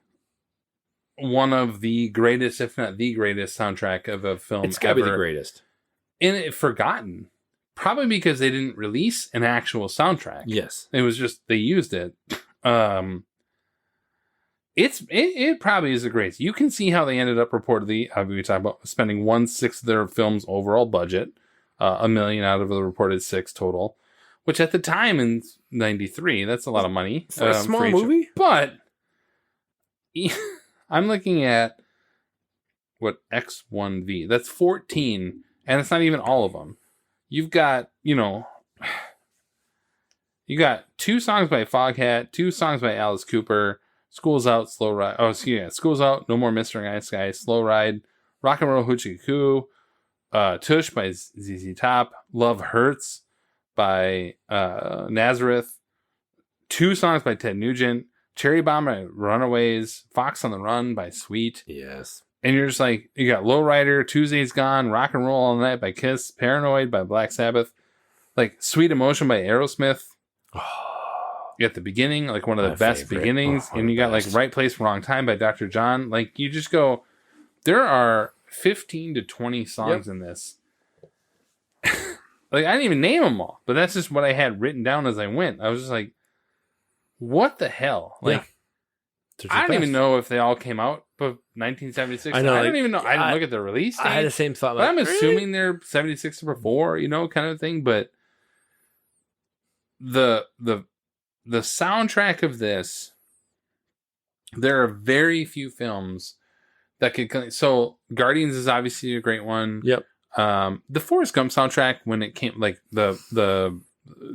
one of the greatest, if not the greatest soundtrack of a film It's got to ever. be the greatest. And it forgotten. Probably because they didn't release an actual soundtrack. Yes. It was just, they used it. It probably is the greatest. You can see how they ended up reportedly, we talked about spending 1/6 of their film's overall budget, $1 million out of the reported $6 million total, which at the time in 93, that's a lot of money. For a small movie? But I'm looking at X1V. That's 14, and it's not even all of them. You've got, you got 2 songs by Foghat, 2 songs by Alice Cooper, School's Out, Slow Ride. Oh, excuse me. School's Out, No More Mr. Nice Guy, Slow Ride, Rock and Roll Hoochie Coo, Tush by ZZ Top, Love Hurts by Nazareth, 2 songs by Ted Nugent, Cherry Bomb by Runaways, Fox on the Run by Sweet. Yes. And you're just like, you got Lowrider, Tuesday's Gone, Rock and Roll All Night by Kiss, Paranoid by Black Sabbath, like Sweet Emotion by Aerosmith. At the beginning, like one of the best beginnings. And you got like Right Place, Wrong Time by Dr. John. Like you just go, there are 15 to 20 songs in this. Like I didn't even name them all, but that's just what I had written down as I went. I was just like, what the hell? Like, I don't even know if they all came out but 1976. I know. I don't even know. I didn't look at the release date. I had the same thought. But I'm assuming they're 76 or before, kind of thing. But the soundtrack of this, there are very few films that could. So Guardians is obviously a great one. Yep. The Forrest Gump soundtrack, when it came, like the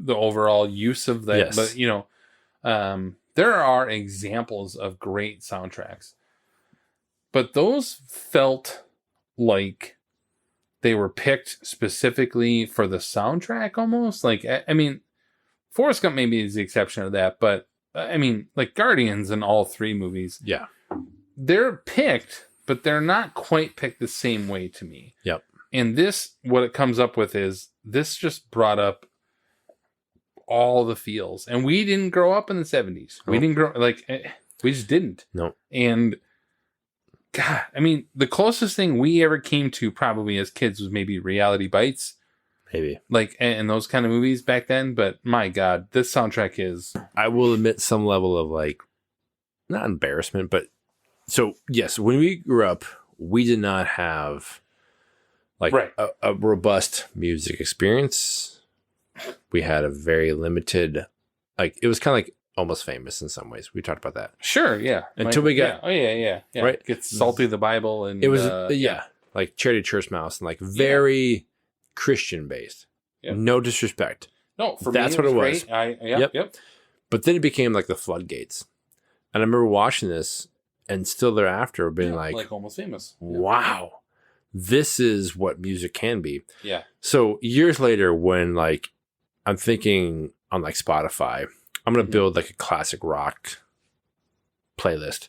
overall use of that, Yes. but there are examples of great soundtracks, but those felt like they were picked specifically for the soundtrack almost. Like, I mean, Forrest Gump maybe is the exception of that, but I mean, like Guardians in all 3 movies. Yeah. They're picked but they're not quite picked the same way to me. Yep. And this, what it comes up with is this just brought up all the feels. And we didn't grow up in the 70s. We didn't grow, we just didn't. No. And God, I mean, the closest thing we ever came to probably as kids was maybe Reality Bites. Maybe. And those kind of movies back then. But my God, this soundtrack is... I will admit some level of not embarrassment, but so yes, when we grew up, we did not have a robust music experience. We had a very limited, it was kind of like Almost Famous in some ways. We talked about that. Sure, yeah. Until we got... Yeah. Right? Gets Salty the Bible. And it was, like Charity Church Mouse and very Christian based. Yep. No disrespect. No, for that's me, what it was. Great. Yep. But then it became like the floodgates. And I remember watching this and still thereafter being like Almost Famous. Wow, this is what music can be. Yeah. So years later, when I'm thinking on Spotify, I'm going to build a classic rock playlist.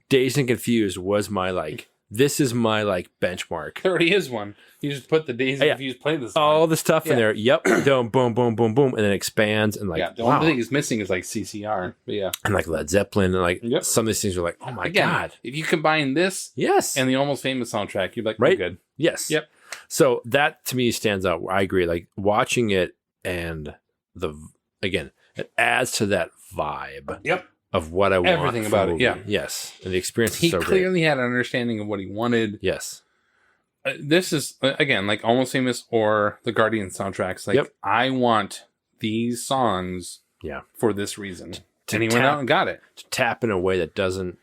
Dazed and Confused was my this is my benchmark. There already is one. You just put the Dazed and Confused playlist on. All the stuff in there. Yep. boom, boom, boom, boom, boom. And then expands and the only thing is missing is CCR. But yeah. And Led Zeppelin and some of these things are oh my God. If you combine this and the Almost Famous soundtrack, you're right? We're good. Yes. Yep. So that to me stands out. I agree. Watching it and it adds to that vibe. Yep. Of what I want. Everything about it, yeah. Yes. And the experience he is so great. He clearly had an understanding of what he wanted. Yes. This is, again, Almost Famous or the Guardian soundtracks. I want these songs for this reason. And he went out and got it. To tap in a way that doesn't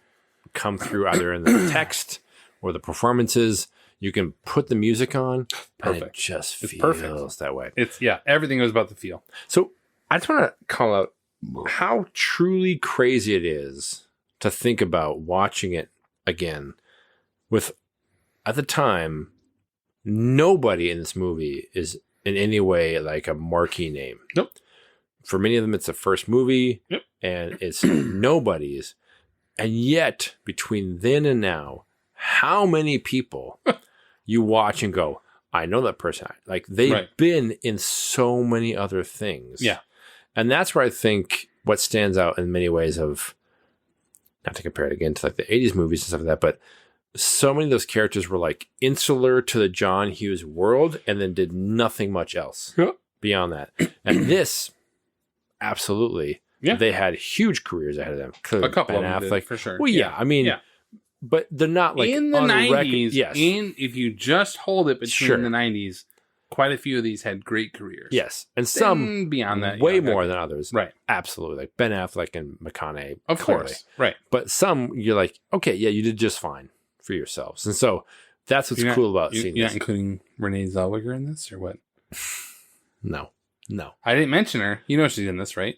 come through either in the text or the performances. You can put the music on and it just feels that way. It's, everything was about the feel. So I just want to call out how truly crazy it is to think about watching it again with, at the time, nobody in this movie is in any way a marquee name. Nope. For many of them, it's the first movie. Yep. And it's nobody's. And yet, between then and now, how many people you watch and go, I know that person. They've been in so many other things. Yeah. And that's where I think what stands out in many ways of, not to compare it again to the 80s movies and stuff like that, but so many of those characters were insular to the John Hughes world and then did nothing much else beyond that. And this, absolutely, they had huge careers ahead of them. Clearly, a couple Ben of them Affleck, did, for sure. Well, I mean, but they're not in the 90s. Yes. If you just hold it between the 90s, quite a few of these had great careers. Yes. And some beyond that, way more than others. Right. Absolutely. Ben Affleck and McConaughey. Of course. Right. But some you're okay, yeah, you did just fine for yourselves. And so that's what's cool about seeing You're this. not including Renee Zellweger in this or what? No. I didn't mention her. You know she's in this, right?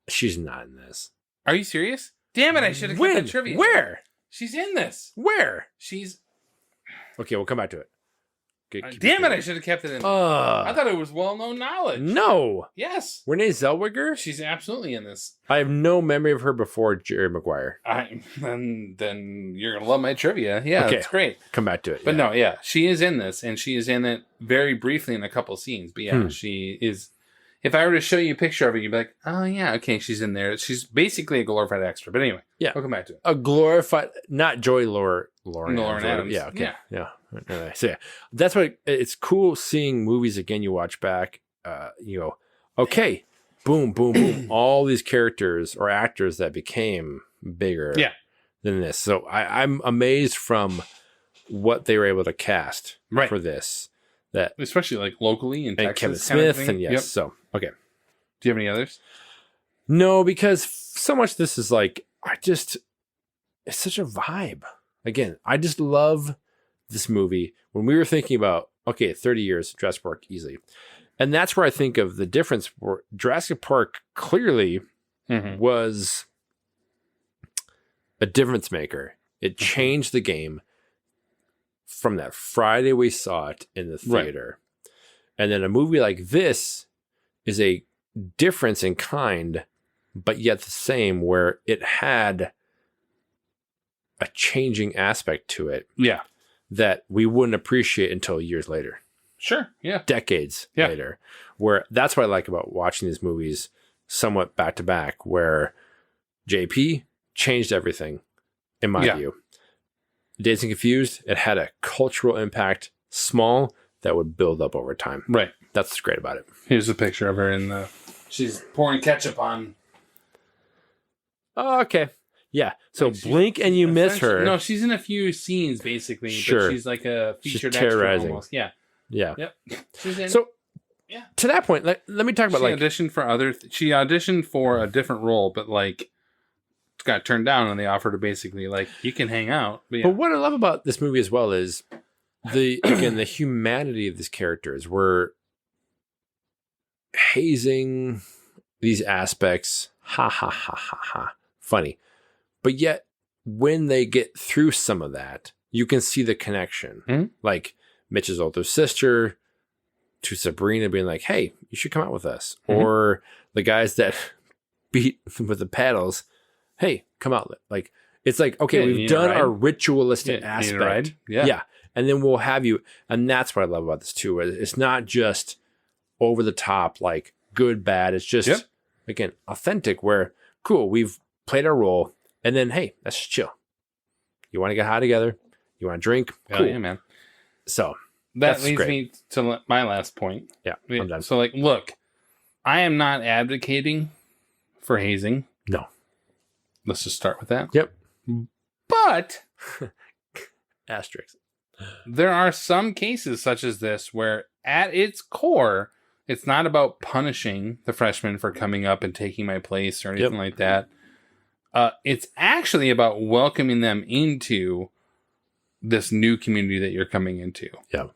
She's not in this. Are you serious? Damn it, I should have kept that trivia. Where? She's in this. Where? She's... Okay, we'll come back to it. Damn it, I should have kept it in. I thought it was well-known knowledge. No. Yes. Renee Zellweger? She's absolutely in this. I have no memory of her before Jerry Maguire. Then you're going to love my trivia. Yeah, okay. That's great. Come back to it. But no, she is in this, and she is in it very briefly in a couple of scenes. But she is... If I were to show you a picture of her, you'd be like, oh, yeah, okay, she's in there. She's basically a glorified extra. But anyway, we'll come back to it. A glorified, not Joy Lauren Adams. Yeah, okay. Yeah. So, that's why it's cool seeing movies again you watch back. You go, okay, boom, boom, boom. All these characters or actors that became bigger than this. So I'm amazed from what they were able to cast for this. That especially locally in Texas, Kevin Smith, and yes, so okay. Do you have any others? No, because so much this is it's such a vibe. Again, I just love this movie. When we were thinking about 30 years Jurassic Park easily, and that's where I think of the difference. Where Jurassic Park clearly was a difference maker. It changed the game. From that Friday we saw it in the theater. Right. And then a movie like this is a difference in kind, but yet the same, where it had a changing aspect to it. Yeah. That we wouldn't appreciate until years later. Sure. Yeah. Decades later. Where that's what I like about watching these movies somewhat back to back, where JP changed everything, in my view. Dazed and Confused, it had a cultural impact, small, that would build up over time. Right. That's what's great about it. Here's a picture of her in the... She's pouring ketchup on... Oh, okay. Yeah. So blink and you miss her. No, she's in a few scenes, basically. Sure. But she's like a featured she's extra terrorizing. almost. Yeah. Yeah. Yep. She's in... So, to that point, let me talk about She auditioned for she auditioned for a different role, but like got turned down, and they offered her basically like, you can hang out. But what I love about this movie as well is the humanity of these characters. We're hazing these aspects, ha ha ha ha ha, funny, but yet when they get through some of that, you can see the connection. Like Mitch's older sister to Sabrina being like, hey, you should come out with us. Or the guys that beat with the paddles, hey, come out. Like, it's like, okay, we've done our ritualistic aspect. Yeah. And then we'll have you. And that's what I love about this too. It's not just over the top, like good, bad. It's just, again, authentic where, cool, we've played our role. And then, hey, let's just chill. You want to get high together? You want to drink? Cool. Yeah, man. So that leads me to my last point. Yeah, I'm done. So, like, look, I am not advocating for hazing. No. Let's just start with that. Yep. But asterisks. There are some cases such as this where, at its core, it's not about punishing the freshman for coming up and taking my place or anything like that. It's actually about welcoming them into this new community that you're coming into. Yeah.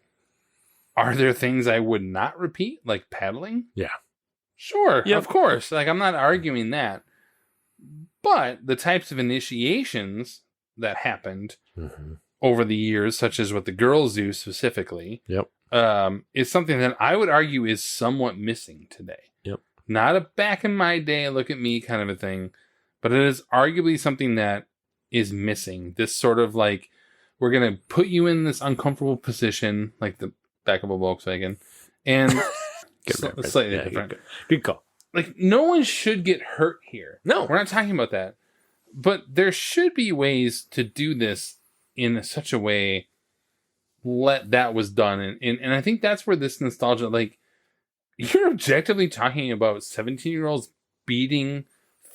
Are there things I would not repeat, like paddling? Yeah. Sure, of course. Like, I'm not arguing that. But the types of initiations that happened over the years, such as what the girls do specifically, is something that I would argue is somewhat missing today. Yep. Not a back in my day, look at me kind of a thing, but it is arguably something that is missing. This sort of like, we're going to put you in this uncomfortable position, like the back of a Volkswagen, and slightly different. Good call. Like, no one should get hurt here. No. We're not talking about that. But there should be ways to do this in such a way that was done. And I think that's where this nostalgia, like, you're objectively talking about 17-year-olds beating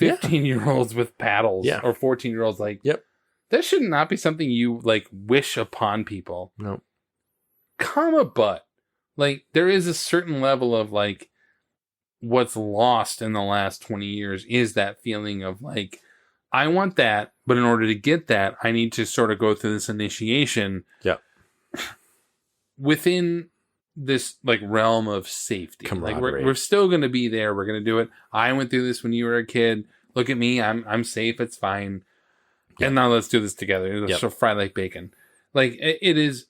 15-year-olds with paddles or 14-year-olds. Like, that should not be something you, like, wish upon people. No. Comma, but, like, there is a certain level of, like, what's lost in the last 20 years is that feeling of, like, I want that, but in order to get that, I need to sort of go through this initiation within this, like, realm of safety. Like, we're still going to be there. We're going to do it. I went through this when you were a kid. Look at me. I'm safe. It's fine. And now let's do this together. Let's fry like bacon. Like, it is,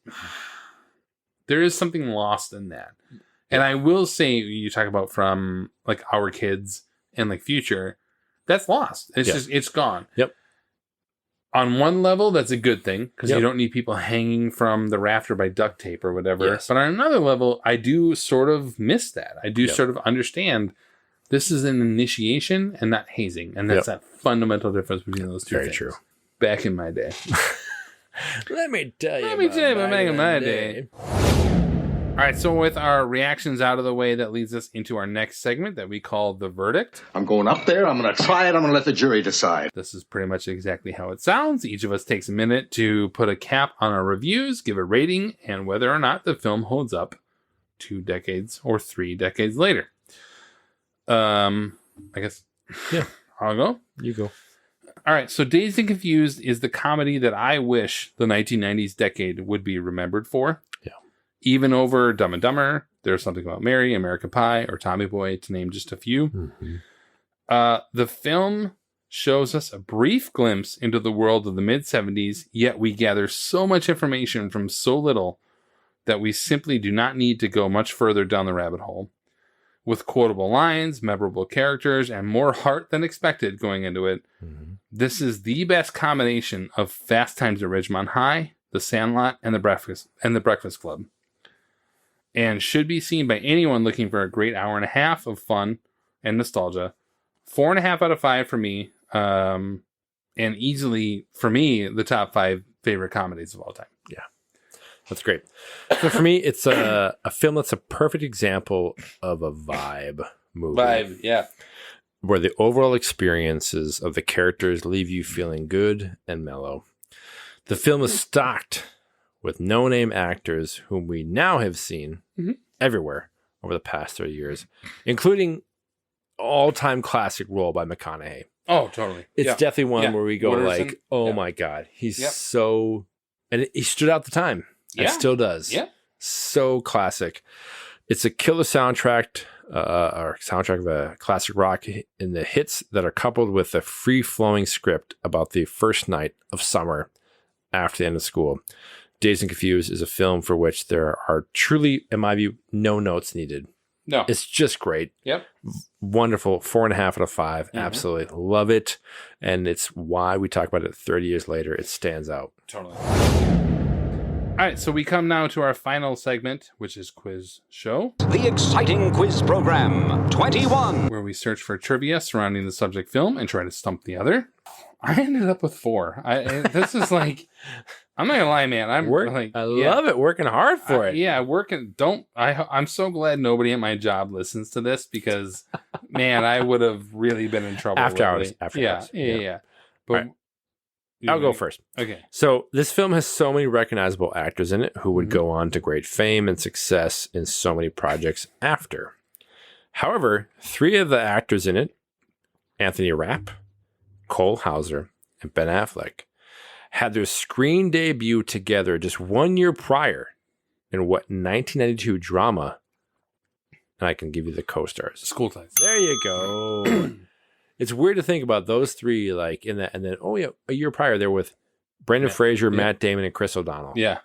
there is something lost in that. And I will say, you talk about from, like, our kids and, like, future, that's lost. It's just, it's gone. Yep. On one level, that's a good thing, because you don't need people hanging from the rafter by duct tape or whatever. Yes. But on another level, I do sort of miss that. I do sort of understand this is an initiation and not hazing. And that's that fundamental difference between those two things. Very true. Back in my day. Let me tell you about back in my day. All right, so with our reactions out of the way, that leads us into our next segment that we call The Verdict. I'm going up there, I'm going to try it, I'm going to let the jury decide. This is pretty much exactly how it sounds. Each of us takes a minute to put a cap on our reviews, give a rating, and whether or not the film holds up 2 decades or 3 decades later. I guess, I'll go. You go. All right, so Dazed and Confused is the comedy that I wish the 1990s decade would be remembered for. Yeah. Even over Dumb and Dumber, There's Something About Mary, American Pie, or Tommy Boy, to name just a few. The film shows us a brief glimpse into the world of the mid-70s, yet we gather so much information from so little that we simply do not need to go much further down the rabbit hole. with quotable lines, memorable characters, and more heart than expected going into it. Mm-hmm. This is the best combination of Fast Times at Ridgemont High, The Sandlot, and The Breakfast Club, and should be seen by anyone looking for a great hour and a half of fun and nostalgia. 4.5 out of 5 for me, and easily for me the top 5 favorite comedies of all time. Yeah, that's great. So for me, it's a film that's a perfect example of a vibe movie. Vibe, yeah. Where the overall experiences of the characters leave you feeling good and mellow. The film is stocked with no-name actors whom we now have seen everywhere over the past 30 years, including all-time classic role by McConaughey. Oh, totally. It's definitely one where we go Wooderson. like, oh my God, he's so... And he stood out the time. And still does. Yeah. So classic. It's a killer soundtrack, or soundtrack of a classic rock in the hits that are coupled with a free-flowing script about the first night of summer after the end of school. Dazed and Confused is a film for which there are truly, in my view, no notes needed. No. It's just great. Yep. Wonderful. 4.5 out of 5. Absolutely love it. And it's why we talk about it 30 years later. It stands out. Totally. All right, so we come now to our final segment, which is Quiz Show. The exciting quiz program, 21. Where we search for trivia surrounding the subject film and try to stump the other. I ended up with 4. This is like, I'm not gonna lie, man. I love it. Working hard for it. Yeah, working. I'm so glad nobody at my job listens to this because, man, I would have really been in trouble. After hours. Yeah. But right. I'll go first. Okay. So this film has so many recognizable actors in it who would go on to great fame and success in so many projects after. However, 3 of the actors in it, Anthony Rapp, Cole Hauser, and Ben Affleck, had their screen debut together just 1 year prior in what 1992 drama, and I can give you the co-stars. School Ties. There you go. It's weird to think about those 3 like in that, and then a year prior they're with Brendan Fraser, Matt Damon, and Chris O'Donnell. Yeah.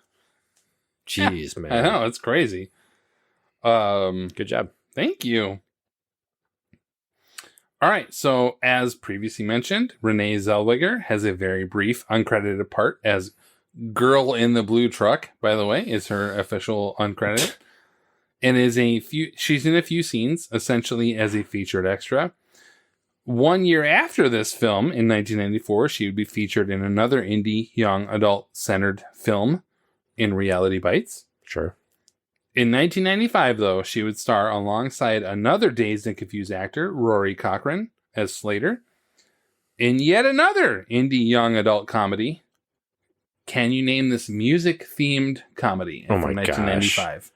Jeez, man. I know, it's crazy. Good job. Thank you. All right, so as previously mentioned, Renee Zellweger has a very brief uncredited part as Girl in the Blue Truck, by the way, is her official uncredited. And she's in a few scenes, essentially as a featured extra. 1 year after this film, in 1994, she would be featured in another indie, young, adult-centered film in Reality Bites. Sure. In 1995, though, she would star alongside another Dazed and Confused actor, Rory Cochrane, as Slater, in yet another indie, young, adult comedy. Can you name this music-themed comedy from 1995? Gosh.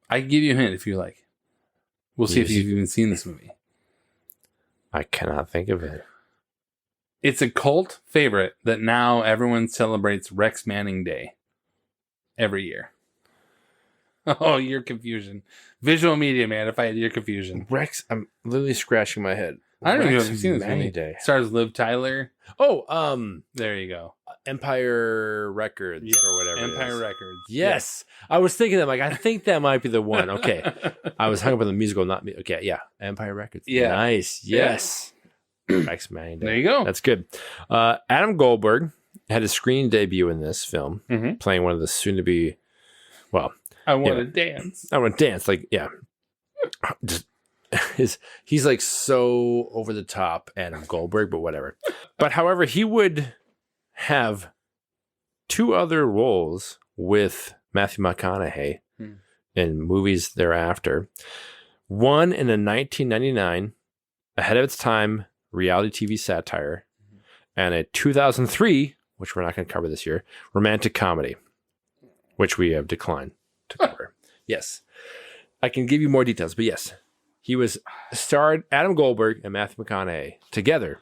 I can give you a hint if you like. We'll see if you've even seen this movie. I cannot think of it. It's a cult favorite that now everyone celebrates Rex Manning Day every year. Oh, your confusion. Visual media, man, if I had your confusion. Rex, I'm literally scratching my head. I don't even know if you've seen this movie. Day. Stars Liv Tyler. Oh, there you go. Empire Records or whatever. Empire Records. Yes. I was thinking that, I think that might be the one. Okay. I was hung up on the musical, not me. Okay, yeah. Empire Records. Yeah. Nice. Yes. Rex Manning Day. There you go. That's good. Adam Goldberg had his screen debut in this film, playing one of the soon-to-be, I want to dance. I want to dance. Like, yeah. Just he's like so over the top Adam Goldberg, but whatever. But however, he would have 2 other roles with Matthew McConaughey in movies thereafter. One in a 1999, ahead of its time, reality TV satire, and a 2003, which we're not going to cover this year, romantic comedy, which we have declined to cover. Yes. I can give you more details, but yes. He was starred Adam Goldberg and Matthew McConaughey together.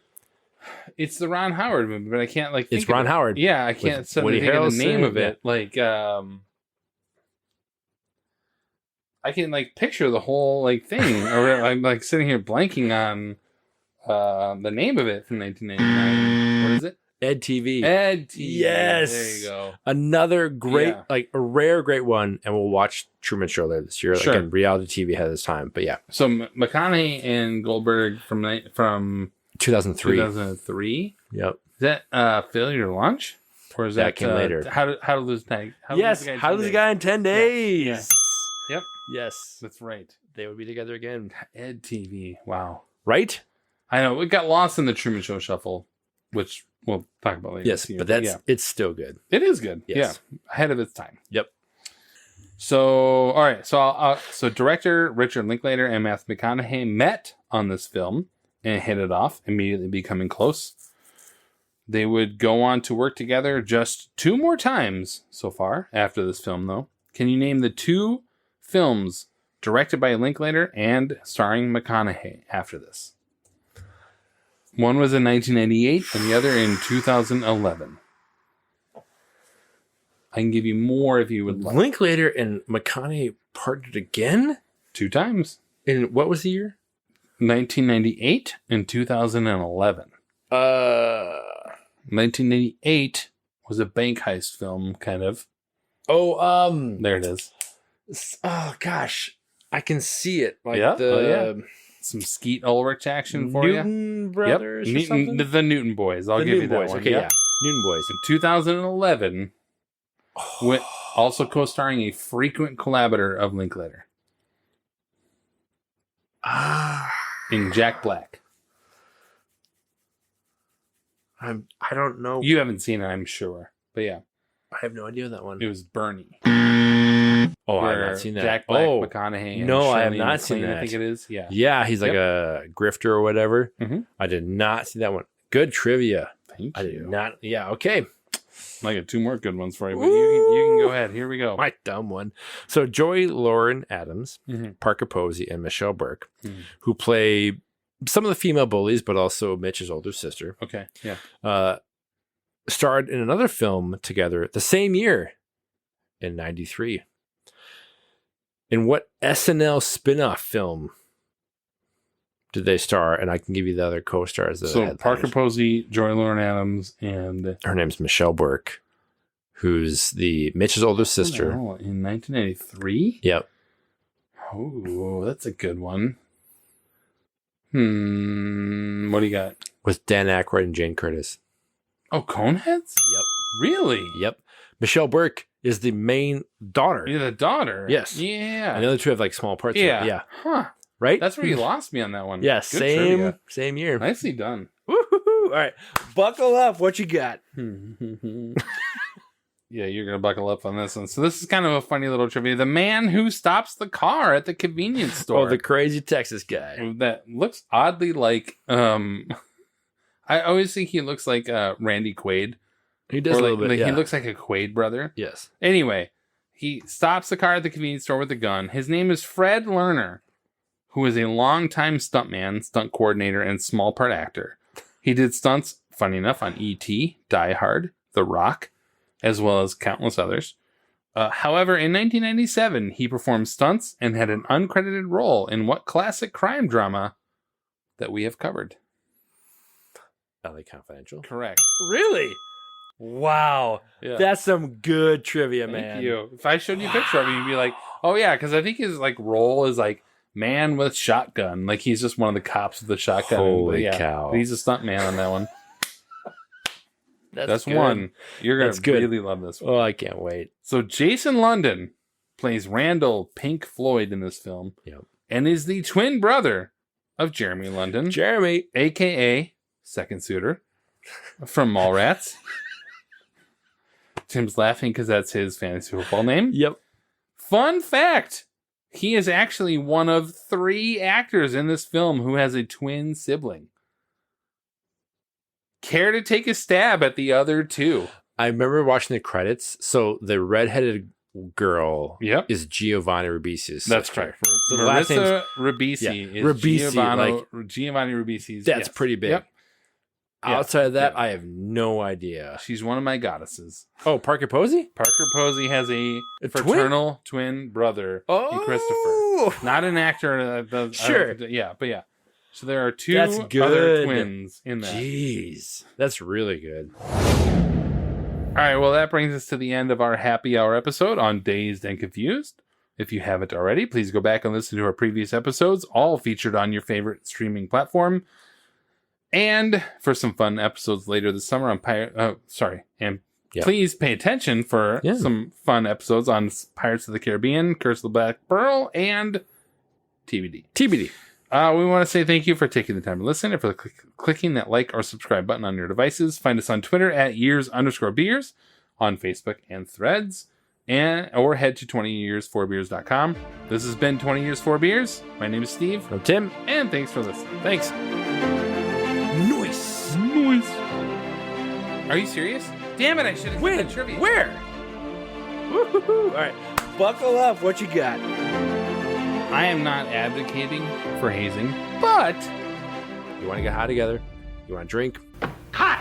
It's the Ron Howard movie, but I can't think it's Ron Howard. Yeah, I can't suddenly think of the name of it. Like, I can picture the whole thing, or I'm sitting here blanking on the name of it from 1999. What is it? Ed TV. Ed TV. Yes. There you go. Another great, Yeah. like a rare, great one. And we'll watch Truman Show later this year. Sure. Again, reality TV has its time. But yeah. So McConaughey and Goldberg from 2003. 2003. Yep. Is that Failure to Launch? Or is that came later. How to Lose Tag? Yes. How to Lose a Guy in 10 days. Yes. Yep. Yes. That's right. They would be together again. Ed TV. Wow. Right? I know. It got lost in the Truman Show shuffle, which we'll talk about later. Yes, this year, but it's still good. It is good. Yes. Yeah. Ahead of its time. Yep. So, all right. So director Richard Linklater and Matthew McConaughey met on this film and hit it off, immediately becoming close. They would go on to work together just 2 more times so far after this film, though. Can you name the 2 films directed by Linklater and starring McConaughey after this? One was in 1998 and the other in 2011. I can give you more if you would like. Linklater and McConaughey partnered again? 2 times. In what was the year? 1998 and 2011. 1998 was a bank heist film, kind of. Oh, there it is. Oh gosh, I can see it. Like Some Skeet Ulrich action for Newton Brothers or something? The Newton Boys. I'll The give Newton you that Boys. one. Okay, yeah. Newton Boys. In 2011, also co-starring a frequent collaborator of Linklater. In Jack Black. I don't know. You haven't seen it, I'm sure. But yeah. I have no idea that one. It was Bernie. Oh, I have not seen that. Jack Black, McConaughey, and no, I have Shirley not seen MacLaine, that. I think it is. Yeah. Yeah, he's like a grifter or whatever. Mhm. I did not see that one. Good trivia. Thank I you. did not. Yeah, okay. I got 2 more good ones for you, but you can go ahead. Here we go. My dumb one. So Joy Lauren Adams, Mm-hmm. Parker Posey, and Michelle Burke, who play some of the female bullies, but also Mitch's older sister, Okay. Yeah. starred in another film together the same year in 93. In what SNL spin-off film did they star? And I can give you the other co-stars. So Parker Posey, Joy Lauren Adams, and her name's Michelle Burke, who's Mitch's older sister. Oh, in 1993? Yep. Oh, that's a good one. What do you got? With Dan Aykroyd and Jane Curtis. Oh, Coneheads? Yep. Really? Yep. Michelle Burke is the main daughter. You're the daughter? Yes. Yeah. And the other two have like small parts. Yeah. Of it. Yeah. Huh. Right? That's where you lost me on that one. Yeah. Good Same trivia. same year. Nicely done. Woo-hoo-hoo. All right. Buckle up. What you got? Yeah, you're going to buckle up on this one. So this is kind of a funny little trivia. The man who stops the car at the convenience store. Oh, the crazy Texas guy. That looks oddly like... I always think he looks like Randy Quaid. He does a little bit, He yeah. looks like a Quaid brother. Yes. Anyway, he stops the car at the convenience store with a gun. His name is Fred Lerner, who is a longtime stuntman, stunt coordinator, and small part actor. He did stunts, funny enough, on E.T., Die Hard, The Rock, as well as countless others. However, in 1997, he performed stunts and had an uncredited role in what classic crime drama that we have covered? LA Confidential. Correct. Really? Wow. Yeah. That's some good trivia, Thank man. you. If I showed you a picture of him, you'd be like, oh yeah, because I think his like role is like man with shotgun. Like he's just one of the cops with the shotgun. Holy But cow. He's a stunt man on that one. That's good. one. You're going That's to good. really love this one. Oh, I can't wait. So Jason London plays Randall Pink Floyd in this film. Yep. And is the twin brother of Jeremy London. Jeremy. A.K.A. Second Suitor from Mallrats. Tim's laughing because that's his fantasy football name. Yep. Fun fact. He is actually one of 3 actors in this film who has a twin sibling. Care to take a stab at the other 2? I remember watching the credits. So the redheaded girl is Giovanni Ribisi's That's sister. correct. So the last name's Marissa Ribisi is Ribisi, Giovanni Ribisi's. That's pretty big. Yep. Outside of that, I have no idea. She's one of my goddesses. Oh, Parker Posey? Parker Posey has a fraternal twin brother in Christopher. Not an actor. Sure. Yeah, but yeah. So there are two That's good. other twins in that. Jeez. That's really good. All right, well, that brings us to the end of our happy hour episode on Dazed and Confused. If you haven't already, please go back and listen to our previous episodes, all featured on your favorite streaming platform. And for some fun episodes later this summer on please pay attention for some fun episodes on Pirates of the Caribbean, Curse of the Black Pearl, and TBD. TBD. We want to say thank you for taking the time to listen and for clicking that like or subscribe button on your devices. Find us on Twitter at years_beers, on Facebook and Threads, or head to 20years4beers.com. This has been 20 Years 4 Beers. My name is Steve. I'm Tim. And thanks for listening. Thanks. Nice. Are you serious? Damn it, I should have done trivia. Where? Woo-hoo-hoo. All right. Buckle up. What you got? I am not advocating for hazing, but you want to get high together? You want to drink? Cut!